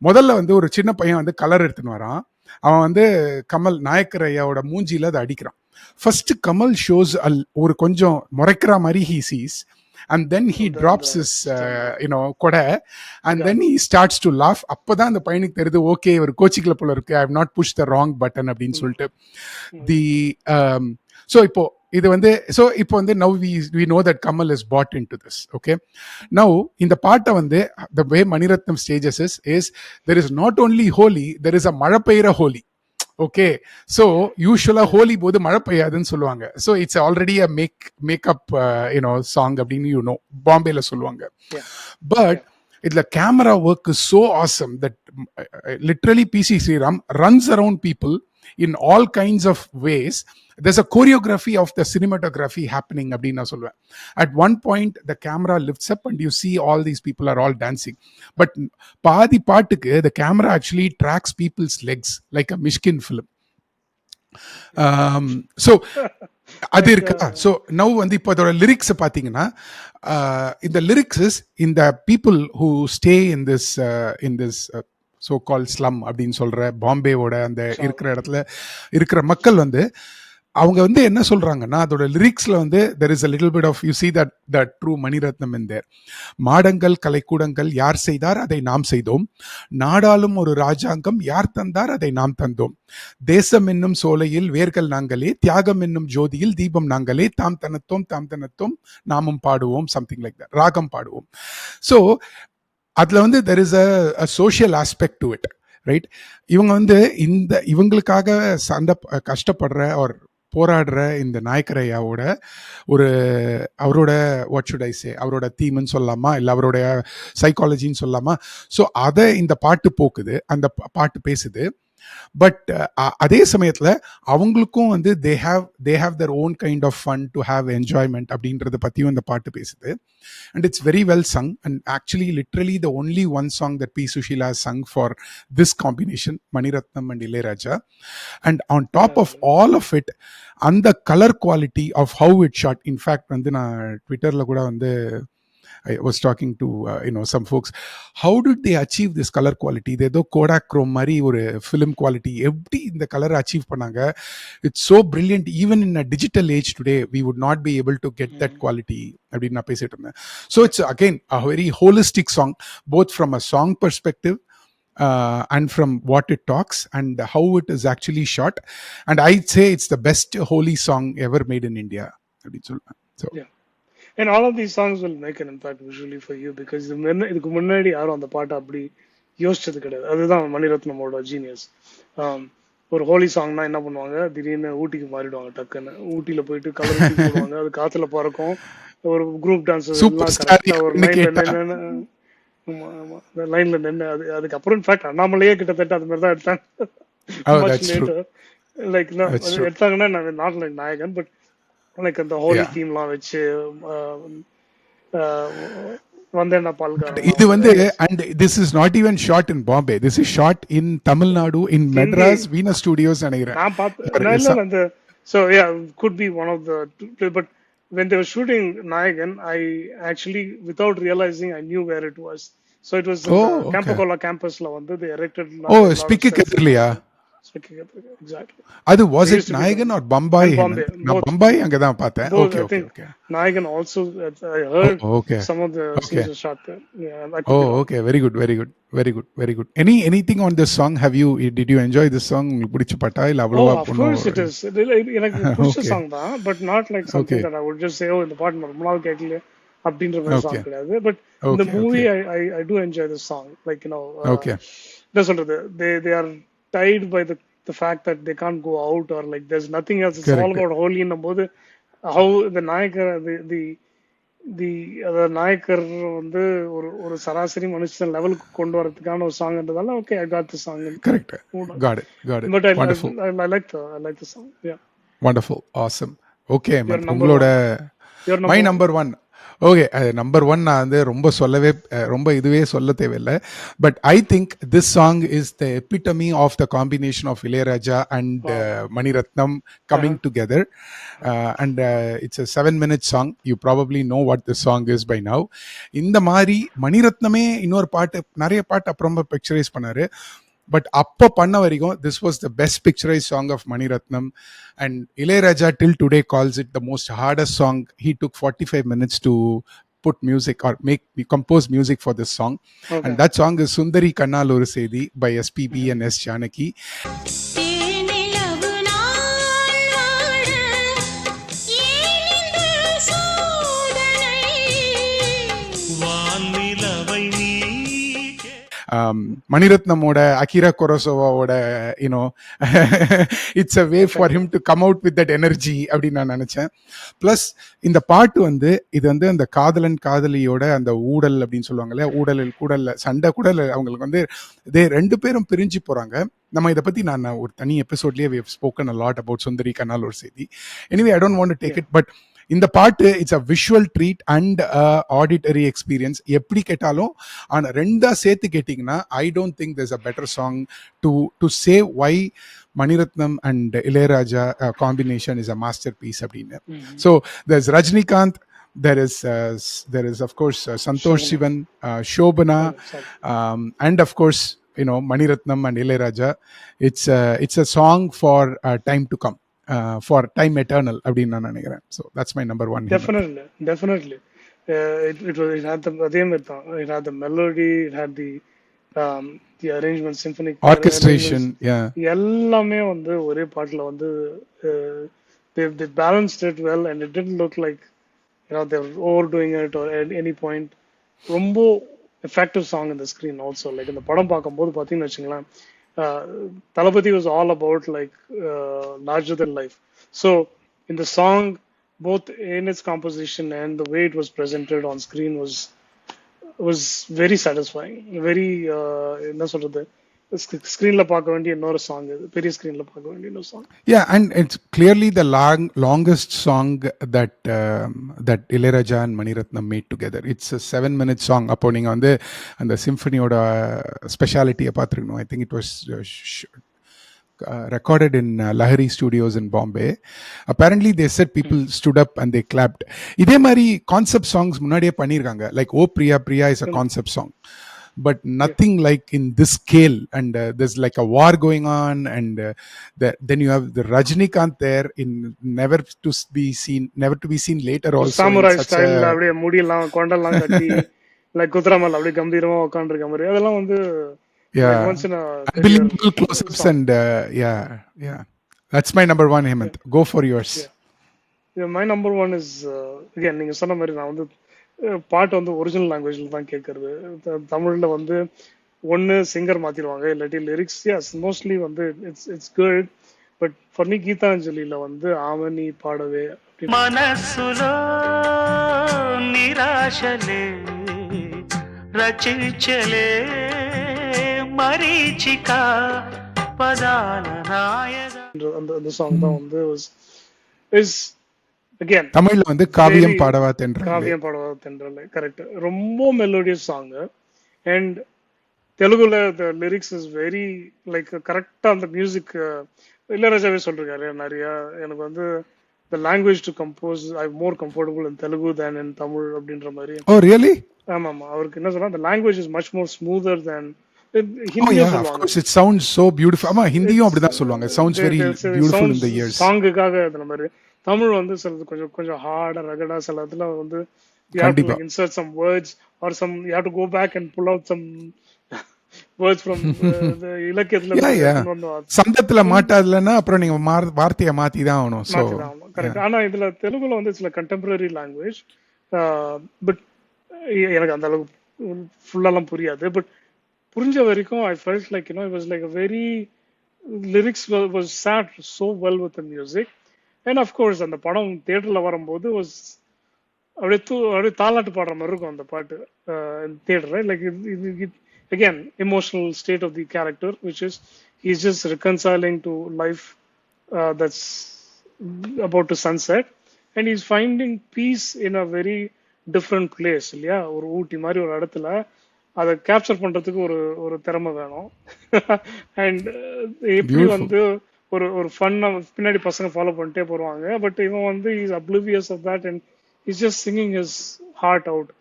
முதல்ல வந்து ஒரு சின்ன பையன் வந்து கலர் எடுத்துன்னு வரான், அவன் வந்து கமல் நாயக்கர் ஐயாவோட மூஞ்சியில அதை அடிக்கிறான். ஃபர்ஸ்ட் கமல் ஷோஸ் ஒரு கொஞ்சம் முறைக்கிற மாதிரி he sees, and then he drops his கொடை, and then he starts to laugh. அப்பதான் அந்த பையனுக்கு தெரியுது ஓகே இவர் கோச்சிக்கல போல இருக்கு, I have not pushed the wrong button அப்படின்னு சொல்லிட்டு. ஸோ இப்போ இது வந்து ஸோ இப்போ வந்து now we know that Kamal is put into this. Okay, now இந்த பாட்டை வந்து the way Mani Ratnam stages is there is not only Holi, there is a மழை பெய்கிற ஹோலி. ஓகே, ஸோ யூஸ்வலாக ஹோலி போது மழை பெய்யாதுன்னு சொல்லுவாங்க. So it's already a makeup you know song அப்படின்னு பாம்பேல சொல்லுவாங்க. பட் இதுல camera work is so awesome that literally PC Sriram runs around people in all kinds of ways. There's a choreography of the cinematography happening அப்படின்னு நான் சொல்லுவேன். At one point the camera lifts up and you see all these people are all dancing, but பாதி பாட்டுக்கு the camera actually tracks people's legs like a Mishkin film. So அது இருக்கா. So now வந்து இப்போ அதோட லிரிக்ஸ் பார்த்தீங்கன்னா இந்த lyrics is இந்த people who stay in this so call slum அப்படின்னு சொல்ற பாம்பேவோட அந்த இருக்கிற இடத்துல இருக்கிற மக்கள் வந்து அவங்க வந்து என்ன சொல்றாங்கன்னா அதோட லிரிக்ஸ்ல வந்து there is a little bit of you see that true Mani Ratnam in there. மாடங்கள் கலைக்கூடங்கள் யார் செய்தார் அதை நாம் செய்தோம், நாடாளும் ஒரு ராஜாங்கம் யார் தந்தார் அதை நாம் தந்தோம், தேசம் என்னும் சோலையில் வேர்கள் நாங்களே, தியாகம் என்னும் ஜோதியில் தீபம் நாங்களே, தாம் தனத்தோம் நாமும் பாடுவோம், சம்திங் லைக் தட், ராகம் பாடுவோம். ஸோ அதுல வந்து there is a social aspect to it, right? இவங்க வந்து இவங்களுக்காக கஷ்டப்படுற ஒரு போராடுற இந்த நாயக்கரையாவோட அவரோட வாட் ஷுட் ஐ சே அவரோட தீம்னு சொல்லலாமா இல்லை அவருடைய சைக்காலஜின்னு சொல்லலாமா. ஸோ அதை இந்த பாட்டு போக்குது, அந்த பாட்டு பேசுது. பட் அதே சமயத்தில் அவங்களுக்கும் வந்து they have their own kind of fun to have enjoyment அப்படின்றத பற்றியும் இந்த பாட்டு பேசுது. And it's very well sung, and actually literally the only one song that P. Sushila has sung for this combination, Maniratnam and Ilayaraja. And on top of all of it, and the color quality of how it shot, in fact வந்து நான் ட்விட்டர்ல கூட வந்து I was talking to some folks, how did they achieve this color quality? இது ஏதோ Kodak Chrome மாதிரி ஒரு film quality, எப்படி இந்த கலரை அச்சீவ் பண்ணாங்க? It's so brilliant. Even in a digital age today we would not be able to get that quality அப்படின்னு நான் பேசிட்டு இருந்தேன். So it's again a very holistic song, both from a song perspective and from what it talks and how it is actually shot. And I'd say it's the best holy song ever made in India அப்படின்னு சொல்லுவேன். So Yeah. And all of these songs will make an impact visually for you because இதுக்கு முன்னாடி யாரும் அந்த பாட்டை அப்படி யோசிச்சது கிடையாது. அதுதான் மணிரத்னமோட ஜீனியஸ். ஒரு ஹோலி சாங்னா என்ன பண்ணுவாங்க, திடீர்னு ஊட்டிக்கு மாறிடுவாங்க. டக்குன்னு ஊட்டியில போயிட்டு கலர் போடுவாங்க, அது காத்துல பறக்கும், ஒரு குரூப் டான்ஸஸ் ஒரு லைன்ல நின்று அதுக்கப்புறம் இன்ஃபேக்ட் அண்ணாமலையே கிட்டத்தட்ட அது மாதிரி தான் எடுத்தாங்க. லைக் எடுத்தாங்கன்னா நாட் லைக் நாயகன், பட் லைக் அந்த ஹோலி தீம்லாம் வச்சு வந்தேன்னா பால்கார இது வந்து and this is not even shot in Bombay, this is shot in Tamil Nadu in Madras Venus Studios நினைக்கிறேன். நான் பார்த்தேன் அந்த so yeah could be one of the but when they were shooting Nayagan I actually without realizing I knew where it was. So it was Campacola campus la வந்து they erected speaking எதிரியா exactly. அது was it Nayagan or Bombay? நான் Bombay அங்க தான் பார்த்தேன். Okay. Nayagan also I heard some of the scenes were shot there. Yeah, okay, very good. Anything on this song, did you enjoy this song? உங்களுக்கு பிடிச்ச பாட்டா இல்ல அவ்வளவா of course it is. எனக்கு பிடிச்ச சாங் தான், but not like something that I would just say இந்த பாட்டு ரொம்ப நாள் கேட்கல அப்படின்ற மாதிரி சாங் கிடையாது. But in the movie I do enjoy this song, like என்ன சொல்றது, they are tied by the fact that they can't go out or like there's nothing else. It's all about holy innumbodhu how the nayakar the nayakar வந்து ஒரு சராசரி மனுஷன் லெவலுக்கு கொண்டு வரதுக்கான ஒரு song என்றதால okay I got the song. Correct. Got it. But Wonderful. I like the song. Yeah. Wonderful. Awesome. Okay, உங்களோட my number one. Okay, number one நான் வந்து ரொம்ப இதுவே சொல்ல தேவையில்லை. But I think this song is the epitome of the combination of Ilaiyaraaja and Maniratnam coming together. And it's a 7-minute song. You probably know what the song is by now. இந்த மாதிரி மணிரத்னமே இன்னொரு நிறைய பாட்டு அப்புறமா பிக்சரைஸ் பண்ணாரு. பட் அப்போ பண்ண வரைக்கும் this was the best picturized song of Maniratnam, and Ilayaraja till today calls it the most hardest song. He took 45 minutes to put music or compose music for this song. And that song is Sundari Kannal Oru Sethi by SPB and S Janaki. தேனிலவு நாள் வாழ மணிரத்னமோட Akira கொரோசோவாவோட you know it's a way for him to come out with that energy அப்படின்னு நான் நினைச்சேன். Plus இந்த பாட்டு வந்து இது வந்து அந்த காதலன் காதலியோட அந்த ஊடல் அப்படின்னு சொல்லுவாங்க இல்லையா, ஊடலில் கூடல்ல சண்டை கூட அவங்களுக்கு வந்து இதே 2 பேரும் பிரிஞ்சு போறாங்க. நம்ம இதை பத்தி நான் ஒரு தனி எபிசோட்லயே we have spoken a lot about Sundari Kannal Oru Seidhi. Anyway I don't want to take it, but இந்த பாட்டு it's a visual treat and auditory experience. எப்படி கேட்டாலும் ஆனால் ரெண்டா சேர்த்து கேட்டிங்கன்னா I don't think there's a better song to say why Mani Ratnam and Ilaiyaraaja combination is a masterpiece அப்படின்னு. So there's Rajinikanth, there is of course Santosh Sivan, Shobana, and of course Maniratnam and Ilayaraja. It's a song for time to come, for time eternal அப்படின்னு நான் நினைக்கிறேன். So that's my number one. Definitely. It had the அதே மாதிரி தான். It had the melody, it had the arrangement, symphonic orchestration, எல்லாமே வந்து ஒரே பாட்டுல வந்து they balanced it well and it didn't look like they were overdoing it or at any point. ரொம்ப effective song in the screen also. Like இந்த படம் பார்க்கும்போது பார்த்தீங்கன்னு வச்சுங்களேன், Thalapathy was all about like larger than life. So in the song, both in its composition and the way it was presented on screen was very satisfying. Very என்ன சொல்றது, ஸ்கிரீன்ல பார்க்க வேண்டிய இன்னொரு சாங், இது பெரிய ஸ்கிரீன்ல பார்க்க வேண்டிய இன்னொரு song. Yeah, and it's clearly the longest song that Ilayaraja and Maniratnam made together. It's a 7-minute song. அப்போ நீங்க வந்து அந்த சிம்பனியோட ஸ்பெஷாலிட்டியை பார்த்துருக்கணும். I think it was recorded in Lahari Studios in Bombay. Apparently they said people stood up and they clapped. இதே மாதிரி concept songs முன்னாடியே பண்ணியிருக்காங்க. Like Oh Priya Priya is a concept song, but nothing like in this scale. And there's like a war going on, and then you have the Rajinikanth there in never to be seen later also. Samurai style அப்படியே முடியெல்லாம் கொண்டெல்லாம் கட்டி like குதிரமல் அப்படியே கம்பீரமா உட்கார்ந்திருக்க மாதிரி, அதெல்லாம் வந்து once in a unbelievable close-ups. And yeah, that's my number one. Hemant, go for yours. Yeah, my number one is again நீங்க சொன்ன மாதிரி நான் வந்து பாட்டு வந்து ஒரிஜினல் லாங்குவேஜ்ல தான் கேட்கறது. தமிழ்ல வந்து ஒன்னு சிங்கர் மாத்திடுவாங்க, இல்லாட்டி லிரிக்ஸ். எஸ், மோஸ்ட்லி வந்து it's good. But for me கீதாஞ்சலியில வந்து ஆவணி பாடவே మనసులో నిరాశలే రచించలే మరీచిక పదాల నాయక அந்த சாங் தான் வந்து இஸ் again தமிழ்ல வந்து காவியம் பாடவா தென்றல். காவியம் பாடவா தென்றல், கரெக்ட். ரொம்ப மெலோடியஸ் சாங். அண்ட் தெலுங்குல the lyrics is very like கரெக்டா அந்த மியூசிக் இளையராஜாவே சொல்றாரு நிறைய. எனக்கு வந்து the language to compose I'm more comfortable in Telugu than in Tamil அப்படின்ற மாதிரி. Oh really? ஆமா, அவருக்கு என்ன சொன்னா, the language is much more smoother than Hindi. Oh yeah, of course it sounds so beautiful. ஆமா, ஹிந்தியும் அப்படிதான் சொல்லுவாங்க. Sounds very beautiful in the ears. சாங்குக்காக அந்த மாதிரி. தமிழ் வந்து சிலது கொஞ்சம் கொஞ்சம் ஹார்டா ரகடா, சில இதுல வந்து you have to like insert some words or some you have to go back and pull out some words from the இலக்கியத்துல. சந்தத்துல மாட்டாதுலன்னா அப்புறம் நீங்க வார்த்தையை மாத்தி தான் ஆகணும். So correct. ஆனா இதுல தெலுங்குல வந்து சில கண்டெம்பரரி லாங்குவேஜ், பட் எனக்கு அந்த அளவுக்கு ஃபுல்லாலாம் புரியாது. பட் புரிஞ்ச வரைக்கும் I felt like it was like a very lyrics was sat so well with the music. And of course அந்த படம் தியேட்டர்ல வரும்போது was அப்படியே தாலாட்டு பாடுற மாதிரி இருக்கும் அந்த பாட்டு தியேட்டர்ல. Like again emotional state of the character, which is he's just reconciling to life that's about to sunset, and he's finding peace in a very different place. இல்லையா, ஒரு ஊட்டி மாதிரி ஒரு இடத்துல அதை கேப்சர் பண்றதுக்கு ஒரு திறமை வேணும். அண்ட் எப்படி வந்து ஒரு ஃபன்னா பின்னாடி பசங்க ஃபாலோ பண்ணிட்டே போடுவாங்க. பட் இவன் வந்து is oblivious of that and is just singing his heart out.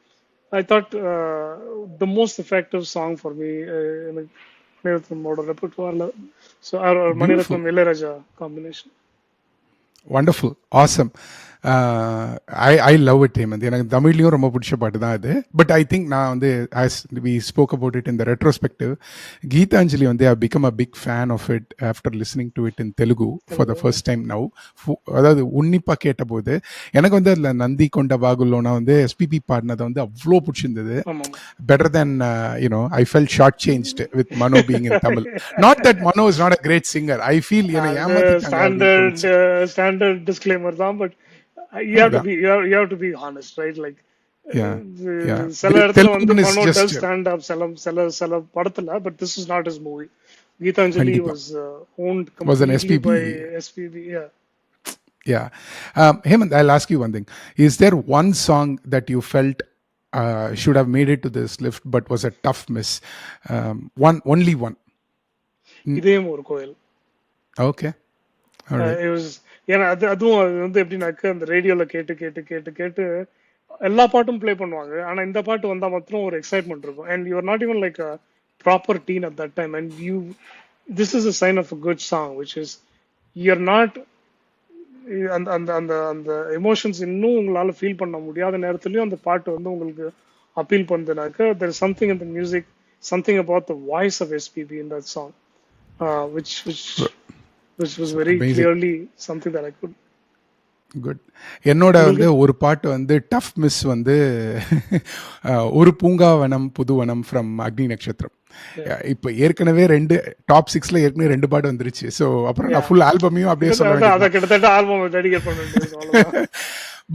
I thought the most effective song for me in Maniratnam's repertoire. So our Maniratnam Ilayaraja combination. Wonderful, awesome. I love it Hemant. எனக்கு தமிழ்லையும் ரொம்ப பிடிச்ச பாட்டு தான் அது. But I think நான் வந்து as we spoke about it in the retrospective, Gitanjali வந்து I become a big fan of it after listening to it in Telugu for the first time now. அதாவது உன்னிப்பாக கேட்டபோது எனக்கு வந்து அதில் நந்தி கொண்ட வாகுல்லோனா வந்து எஸ்பிபி பாடினதை வந்து அவ்வளோ பிடிச்சிருந்தது. ஆமாம். Better than I felt shortchanged with Mano being in Tamil. Not that Mano is not a great singer. I feel standard disclaimer தான். But you have to be you have to be honest, right? Like yeah. சில இடத்துல வந்து Telugu is Mano just- does stand up சில படத்துல, but this is not his movie. Geetanjali கண்டிப்பா. was owned Was an completely SPB. by SPB. Yeah. Yeah. Hemant, I'll ask you one thing. Is there one song that you felt should have made it to this list but was a tough miss? Only one. இதயம் ஒரு கோயில். Okay. All right. It was, ஏன்னா அதுவும் அது வந்து எப்படின்னாக்க அந்த ரேடியோல கேட்டு கேட்டு கேட்டு கேட்டு எல்லா பாட்டும் ப்ளே பண்ணுவாங்க. ஆனா இந்த பாட்டு வந்தா மாத்திரம் ஒரு எக்ஸைட்மெண்ட் இருக்கும். And you are not even like a proper teen at that time. And this is a sign of a good song which is you are not அந்த அந்த அந்த அந்த எமோஷன்ஸ் இன்னும் உங்களால ஃபீல் பண்ண முடியாத நேரத்துலயும் அந்த பாட்டு வந்து உங்களுக்கு appeal பண்ணுதுனாக்க there is something in the music, something about the voice of SPB in that song, which was very Amazing. clearly something that I could. Good. என்னோட வந்து ஒரு பாட்டு வந்து டஃப் மிஸ் வந்து ஒரு பூங்காவனம் புதுவனம் ஃப்ரம் அக்னி நட்சத்திரம். இப்போ ஏற்கனவே டாப் 6ல ஏற்கனவே 2 பாட்டு வந்துருச்சு. ஸோ அப்புறம் நான் ஃபுல் ஆல்பமையும் அப்படியே சொல்ல அதை கிட்டத்தட்ட ஆல்பம் டெடிகேட் பண்ண.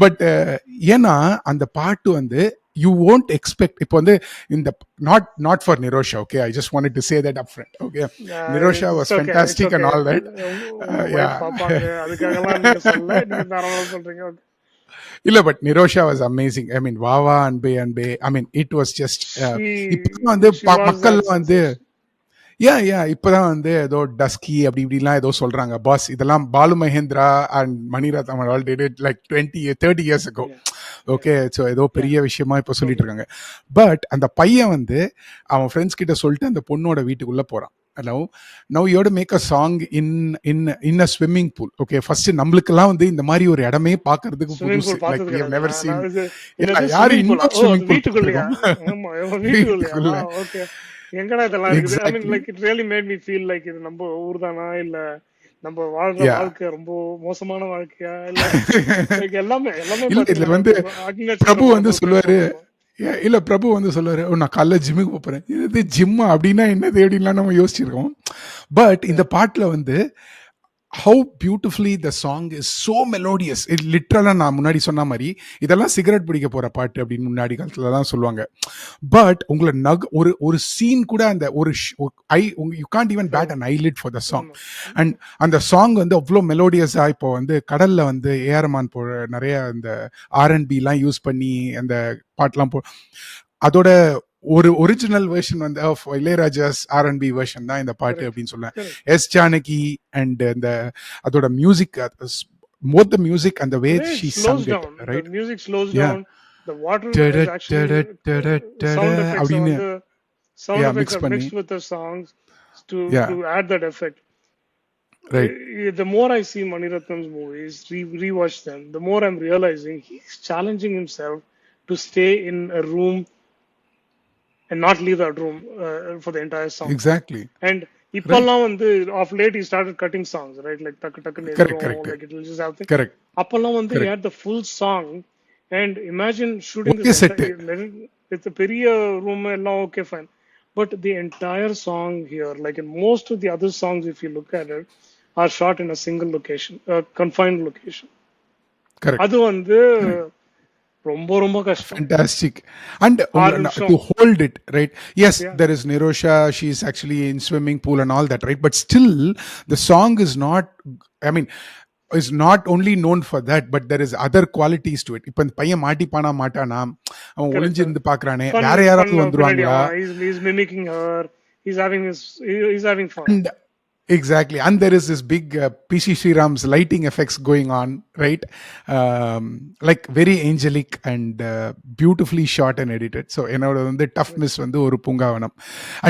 பட் ஏன்னா அந்த பாட்டு வந்து you won't expect. இப்போ வந்து இந்த not for Nirosha, okay, I just wanted to say that up front, okay. Nirosha was fantastic and all that. Yeah. அதுக்காகலாம் நீங்க சொல்ல, நீங்க தாராளமா சொல்றீங்க. இல்ல, பட் நிரோஷா வாஸ் அமேசிங். ஐ மீன் வாவா அன்பே அன்பே, ஐ மீன் இட் வாஸ் ஜஸ்ட் இப்பதான் வந்து மக்கள் வந்து இப்பதான் வந்து ஏதோ டஸ்கி அப்படி இப்படிலாம் ஏதோ சொல்றாங்க. பாஸ் இதெல்லாம் Balu Mahendra and Maniratnam all did it like 20-30 years ago. Okay, so ஏதோ பெரிய விஷயமா இப்போ சொல்லிட்டு இருக்காங்க. பட் அந்த பையன் வந்து அவன் ஃப்ரெண்ட்ஸ் கிட்ட சொல்லிட்டு அந்த பொண்ணோட வீட்டுக்குள்ள போறான். Now you have to make a song in a swimming pool. Okay, first நம்மளுக்கெல்லாம் வந்து இந்த மாதிரி ஒரு இடமே பார்க்கிறதுக்கு புதுசு. Like we have never seen. யாரு இன்னும் swimming pool வீட்டுக்குள்ளயா? ஆமா, வீட்டுக்குள்ளயா? ஓகே, எங்கடா இதெல்லாம் இருக்குது? I mean, like it really made me feel like இது நம்ம ஊர் தானா, இல்ல நம்ம வாழ்ற வாழ்க்கை ரொம்ப மோசமான வாழ்க்கையா, இல்ல எல்லாமே இதுல வந்து பிரபு வந்து சொல்லுவாரு, இல்ல பிரபு வந்து சொல்லுவாரு, நான் காலைல ஜிம்முக்கு போறேன். இது ஜிம்மா அப்படின்னா என்னது அப்படின்லாம் நம்ம யோசிச்சிருக்கோம். பட் இந்த பாட்டுல வந்து how beautifully the song is so melodious. It literally, நான் முன்னாடி சொன்ன மாதிரி இதெல்லாம் சிகரெட் பிடிக்க போற பாட்டு அப்படின்னு முன்னாடி காலத்துல தான் சொல்லுவாங்க. பட் உங்களை ஒரு சீன் கூட அந்த ஒரு you can't even bat an eyelid for the song. And அந்த சாங் வந்து அவ்வளோ மெலோடியஸா, இப்போ வந்து கடல்ல வந்து ஏஆர் ரஹ்மான் நிறைய அந்த R&B எல்லாம் யூஸ் பண்ணி அந்த பாட்டெல்லாம் அதோட ஒரு ஒரிஜினல் வெர்ஷன் வந்து இளையராஜாஸ் R&B வெர்ஷன் தான் இந்த பாட்டு அப்படின்னு சொல்லுவேன். எஸ் ஜானகி அண்ட் அந்த அதோட music, both the music and the way she sung it, right? The music slows down. The water is actually sound effects are mixed with the songs to add that effect. Right. The more I see Maniratnam's movies, rewatch them, the more I'm realizing he's challenging himself to stay in a room and not leave that room for the entire song. Exactly. And இப்பெல்லாம் வந்து of late he started cutting songs, right? Like டக்கு correct. Like it will just have correct. அப்பெல்லாம் வந்து he had the full song, and imagine shooting okay, this with a பெரிய room எல்லாம் okay fine, but the entire song here, like in most of the other songs if you look at it, are shot in a single location, confined location. Correct. அது வந்து ரொம்ப கஷ்டம். Fantastic. And to hold it, right? Yes, there is Nirosha, she's actually in swimming pool and all that, right? But still the song is not, I mean, is not only known for that, but there is other qualities to it. இப்ப இந்த பையன் மாட்டானா, அவன் ஒளிஞ்சு இருந்து பாக்குறானே, வேற யாராவது வந்துருவாங்களா? He's mimicking her, he's having fun. Exactly, and there is this big PC Sriram's lighting effects going on, right? Like very angelic and beautifully shot and edited. So என்னோட வந்து டஃப்னஸ் வந்து ஒரு பூங்காவனம்.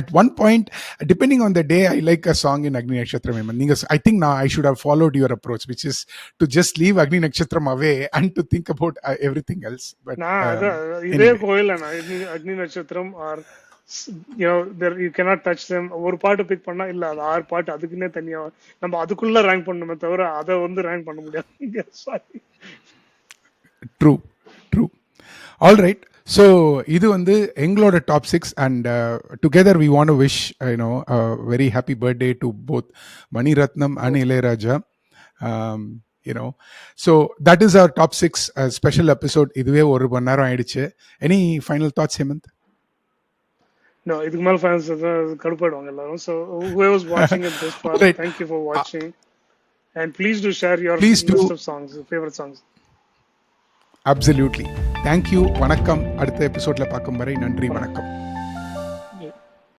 At one point, depending on the day, I like a song in Agni Nakshatram. நீங்க, I think now I should have followed your approach, which is to just leave Agni Nakshatram away and to think about everything else. But நான் இதே anyway. கோயில் அக்னி நட்சத்திரம் R there you cannot touch them. ஒரு பாட்டு big பண்ணா இல்ல அது 6 பாட்டு அதுக்குன்னே தனியா நம்ம அதுக்குள்ள ரேங்க் பண்ணணுமே தவிர அதை வந்து ரேங்க் பண்ண முடியாது. Sorry. True true. All right. So இது வந்து எங்களோட top 6 and together we want to wish very happy birthday to both Maniratnam and Ilaiyaraaja. So that is our top 6 special episode. இதுவே 1 மணி நேரம் ஆயிடுச்சு. Any final thoughts Hemant? No, இதுக்கு மேல ஃபேன்ஸ் கடுப்பாயிடுவாங்க எல்லாரும். So whoever's watching it this far, Right. thank you for watching. And please do share your Please do. list of songs, favorite songs. Absolutely. Thank you. வணக்கம். அடுத்த எபிசோட்ல பார்க்கும் வரை நன்றி, வணக்கம்.